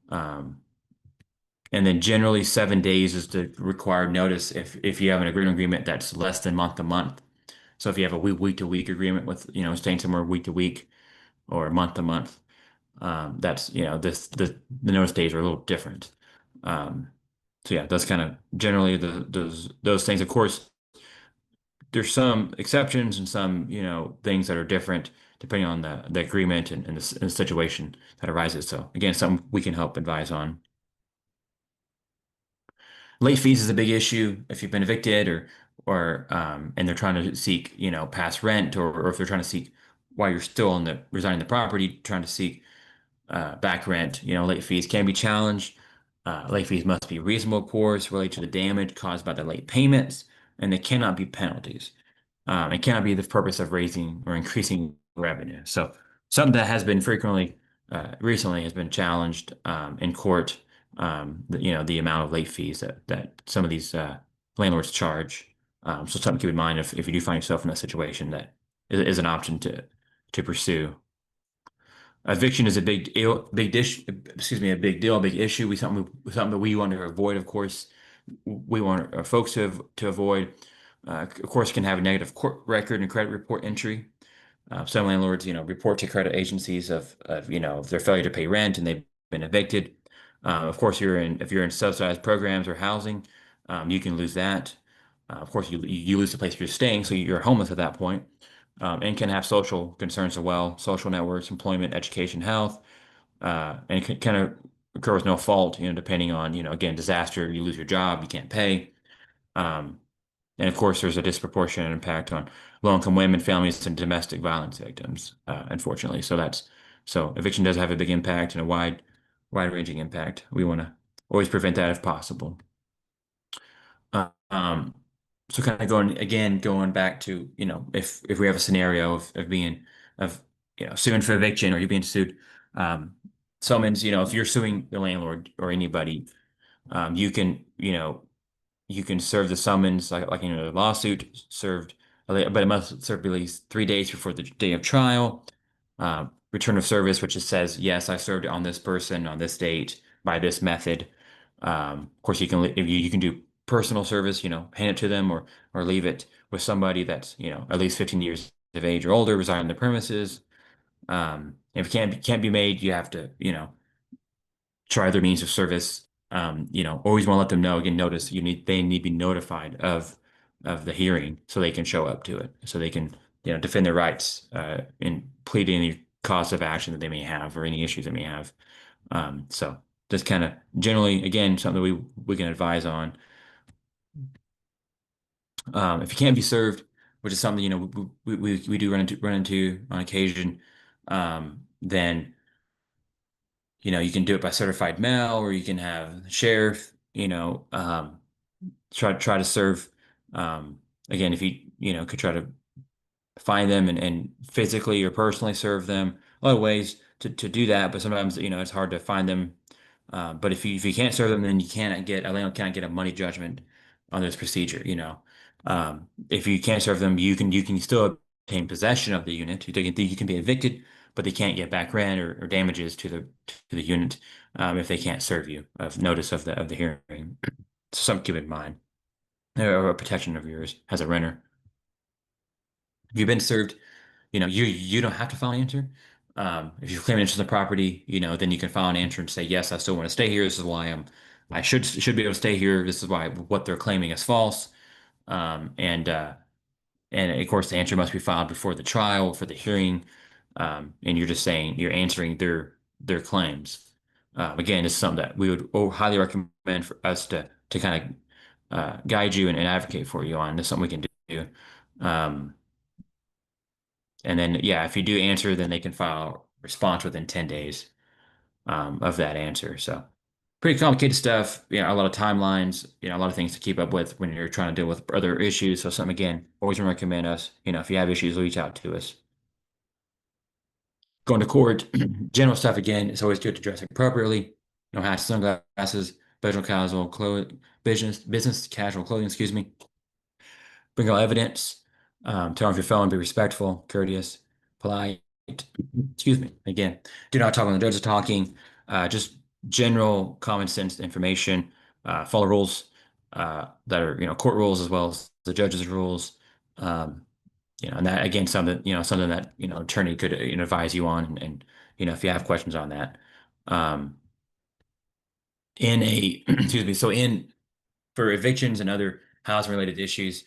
um, and then generally 7 days is the required notice if you have an agreement that's less than month to month. So if you have a week to week agreement with, staying somewhere week to week or month to month, that's, the notice days are a little different. Um, so yeah, that's kind of generally those things. Of course, there's some exceptions and some, things that are different depending on the agreement and the situation that arises. So again, something we can help advise on. Late fees is a big issue if you've been evicted or and they're trying to seek, past rent or if they're trying to seek while you're still on the residing in the property, trying to seek back rent. Late fees can be challenged. Late fees must be reasonable, of course, related to the damage caused by the late payments, and they cannot be penalties. It cannot be the purpose of raising or increasing revenue. So something that has been frequently recently has been challenged in court. The amount of late fees that some of these landlords charge. So something to keep in mind if you do find yourself in that situation, that is an option to pursue. Eviction is a big deal, a big deal, a big issue. Something that we want to avoid, of course. We want our folks to avoid. Of course, can have a negative court record and credit report entry. Some landlords, report to credit agencies of their failure to pay rent and they've been evicted. Of course, if you're in subsidized programs or housing, you can lose that. Of course, you lose the place you're staying, so you're homeless at that point, and can have social concerns as well, social networks, employment, education, health, and it can kind of occur with no fault, depending on, again, disaster, you lose your job, you can't pay. Um, and of course, there's a disproportionate impact on low-income women, families, and domestic violence victims, unfortunately. So eviction does have a big impact and a wide-ranging impact. We want to always prevent that if possible. Uh, um, so kind of going back to, if we have a scenario of being of suing for eviction or you're being sued, um, summons, if you're suing the landlord or anybody, you can, you can serve the summons like the lawsuit served, but it must serve at least 3 days before the day of trial. Return of service, which just says, yes, I served on this person on this date by this method. Of course, if you can do personal service, hand it to them or leave it with somebody that's at least 15 years of age or older, reside on the premises. If it can't be made, you have to try other means of service. Always want to let them know. Again, notice they need to be notified of the hearing so they can show up to it, so they can defend their rights and plead any cause of action that they may have or any issues they may have. So just kind of generally, again, something that we can advise on. If you can't be served, which is something we do run into on occasion, then you can do it by certified mail, or you can have the sheriff, try to serve. Um, Again, if could try to find them and physically or personally serve them. A lot of ways to do that, but sometimes it's hard to find them. But if you can't serve them, then you cannot get a landlord cannot get a money judgment on this procedure. If you can't serve them, you can still obtain possession of the unit. You can be evicted, but they can't get back rent or damages to the unit if they can't serve you of notice of the hearing. So something to keep in mind, or a protection of yours as a renter. If you've been served, you don't have to file an answer. If you claim interest in the property, then you can file an answer and say, yes, I still want to stay here. This is why I should be able to stay here. This is why what they're claiming is false. And of course, the answer must be filed before the trial for the hearing. And you're just saying you're answering their claims. Again, it's something that we would highly recommend for us to kind of guide you and advocate for you on. It's something we can do. Um, and then, yeah, if you do answer, then they can file response within 10 days of that answer. So pretty complicated stuff. A lot of timelines, a lot of things to keep up with when you're trying to deal with other issues. So something, again, always recommend us, if you have issues, reach out to us. Going to court, general stuff, again, it's always good to dress appropriately. No hats, sunglasses, business casual clothing, excuse me. Bring all evidence. Tell them if you're felon, be respectful, courteous. polite. Excuse me. Again, do not talk when the judge is talking. Just general common sense information. Follow rules that are, court rules as well as the judge's rules. Um, and that again, something that, attorney could, advise you on, and if you have questions on that. Um, in a, excuse me, so in for evictions and other housing related issues,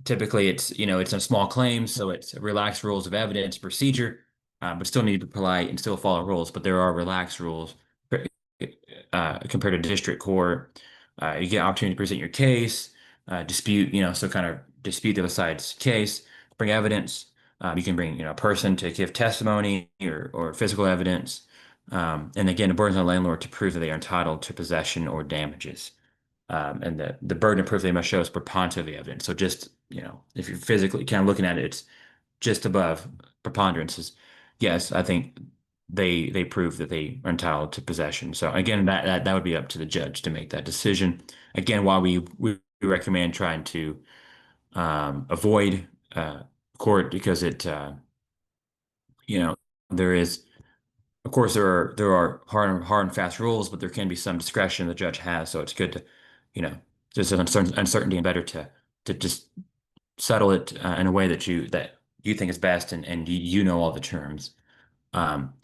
typically it's a small claims, so it's relaxed rules of evidence procedure, but still need to be polite and still follow rules. But there are relaxed rules compared to district court. You get opportunity to present your case, dispute, so kind of dispute the other side's case, bring evidence. You can bring, a person to give testimony or physical evidence. And again, the burden on the landlord to prove that they are entitled to possession or damages. And the burden of proof they must show is preponderance of the evidence. So just, if you're physically kind of looking at it, it's just above preponderances. Yes, I think they prove that they are entitled to possession. So again, that would be up to the judge to make that decision. Again, while we recommend trying to avoid court because you know, there is, of course, there are hard and fast rules, but there can be some discretion the judge has. So it's good to, you know, there's an uncertainty and better to just settle it in a way that you think is best and you know all the terms. Um,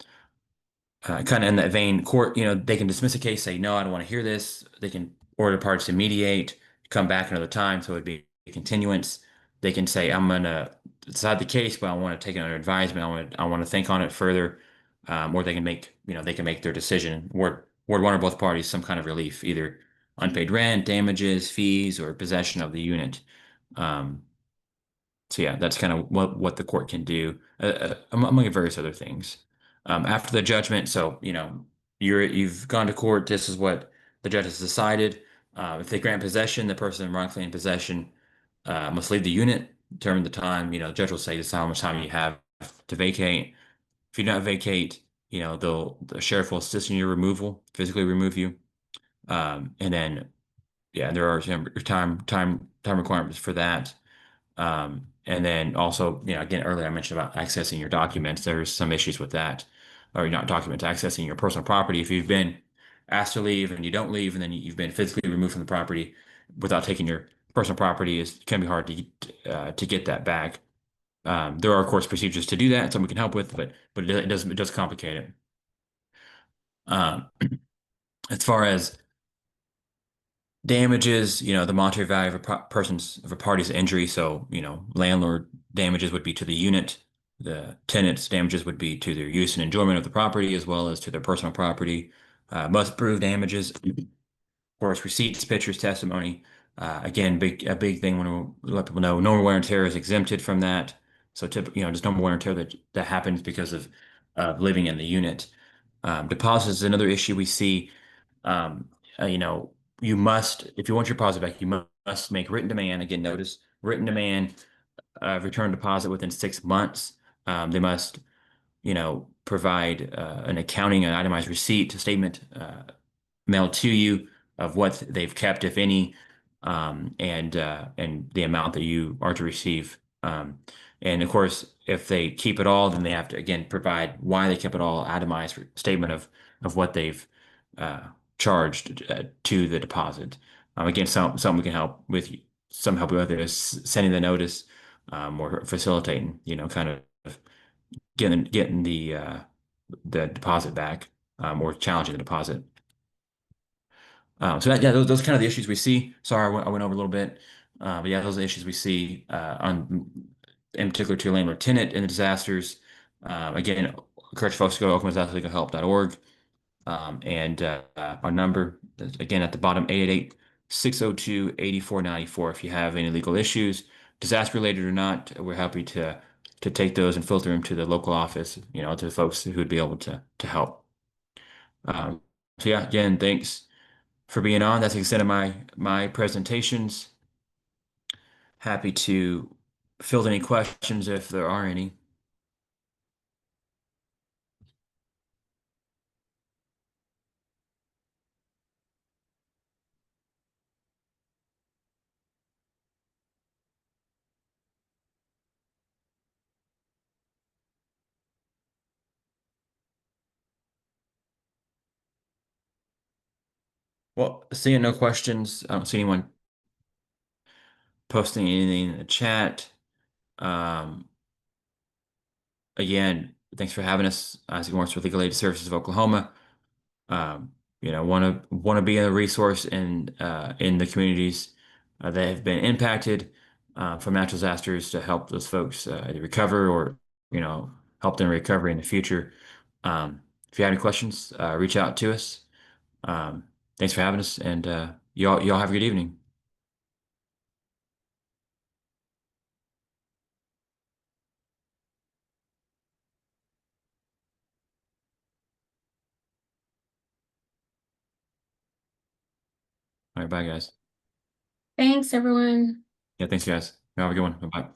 kind of in that vein, court, they can dismiss a case, say, no, I don't want to hear this. They can order parties to mediate, come back another time, so it'd be a continuance. They can say, I'm gonna decide the case, but I want to take it under advisement. I want to think on it further. Or they can make their decision. Ward one or both parties some kind of relief, either unpaid rent, damages, fees, or possession of the unit. Um, so yeah, that's kind of what the court can do, among various other things. After the judgment, so you've gone to court. This is what the judge has decided. If they grant possession, the person wrongfully in possession must leave the unit. Determine the time. The judge will say this is how much time you have to vacate. If you do not vacate, the sheriff will assist in your removal, physically remove you. And then yeah, there are some time requirements for that. And then also, again, earlier I mentioned about accessing your documents. There's some issues with that, or not documents, accessing your personal property. If you've been asked to leave and you don't leave, and then you've been physically removed from the property without taking your personal property, can be hard to get that back. There are, of course, procedures to do that. Some we can help with, but it does complicate it. Um, as far as damages, the monetary value of a party's injury. So, landlord damages would be to the unit. The tenant's damages would be to their use and enjoyment of the property as well as to their personal property. Must prove damages, of course, receipts, pictures, testimony. Again, a big thing when we let people know normal wear and tear is exempted from that. So typically, just normal wear and tear that happens because of living in the unit. Deposits is another issue we see. Um, uh, you know, you must, if you want your deposit back, you must make written demand. Again, notice written demand, return deposit within 6 months. They must, provide an accounting, an itemized receipt, a statement mailed to you of what they've kept, if any, and the amount that you are to receive. And of course, if they keep it all, then they have to again provide why they kept it all, itemized statement of what they've uh, charged to the deposit. Again, something we can help with. Some help with is sending the notice or facilitating, kind of getting the deposit back or challenging the deposit. So yeah, those kind of the issues we see. Sorry, I went over a little bit, but yeah, those are the issues we see in particular to landlord tenant in the disasters. Again, encourage folks to go to oklahomadisasterlegalhelp.org, and our number again at the bottom 888-602-8494. If you have any legal issues, disaster related or not, we're happy to take those and filter them to the local office, to the folks who would be able to help. Um, so yeah, again, thanks for being on. That's the extent of my presentations. Happy to field any questions if there are any. Well, seeing no questions, I don't see anyone posting anything in the chat. Um, Again, thanks for having us. Isaac Morris with Legal Aid Services of Oklahoma. Um, want to be a resource in the communities that have been impacted from natural disasters to help those folks either recover or help them recover in the future. If you have any questions, reach out to us. Thanks for having us, and y'all have a good evening. All right, bye guys. Thanks, everyone. Yeah, thanks guys. Have a good one. Bye.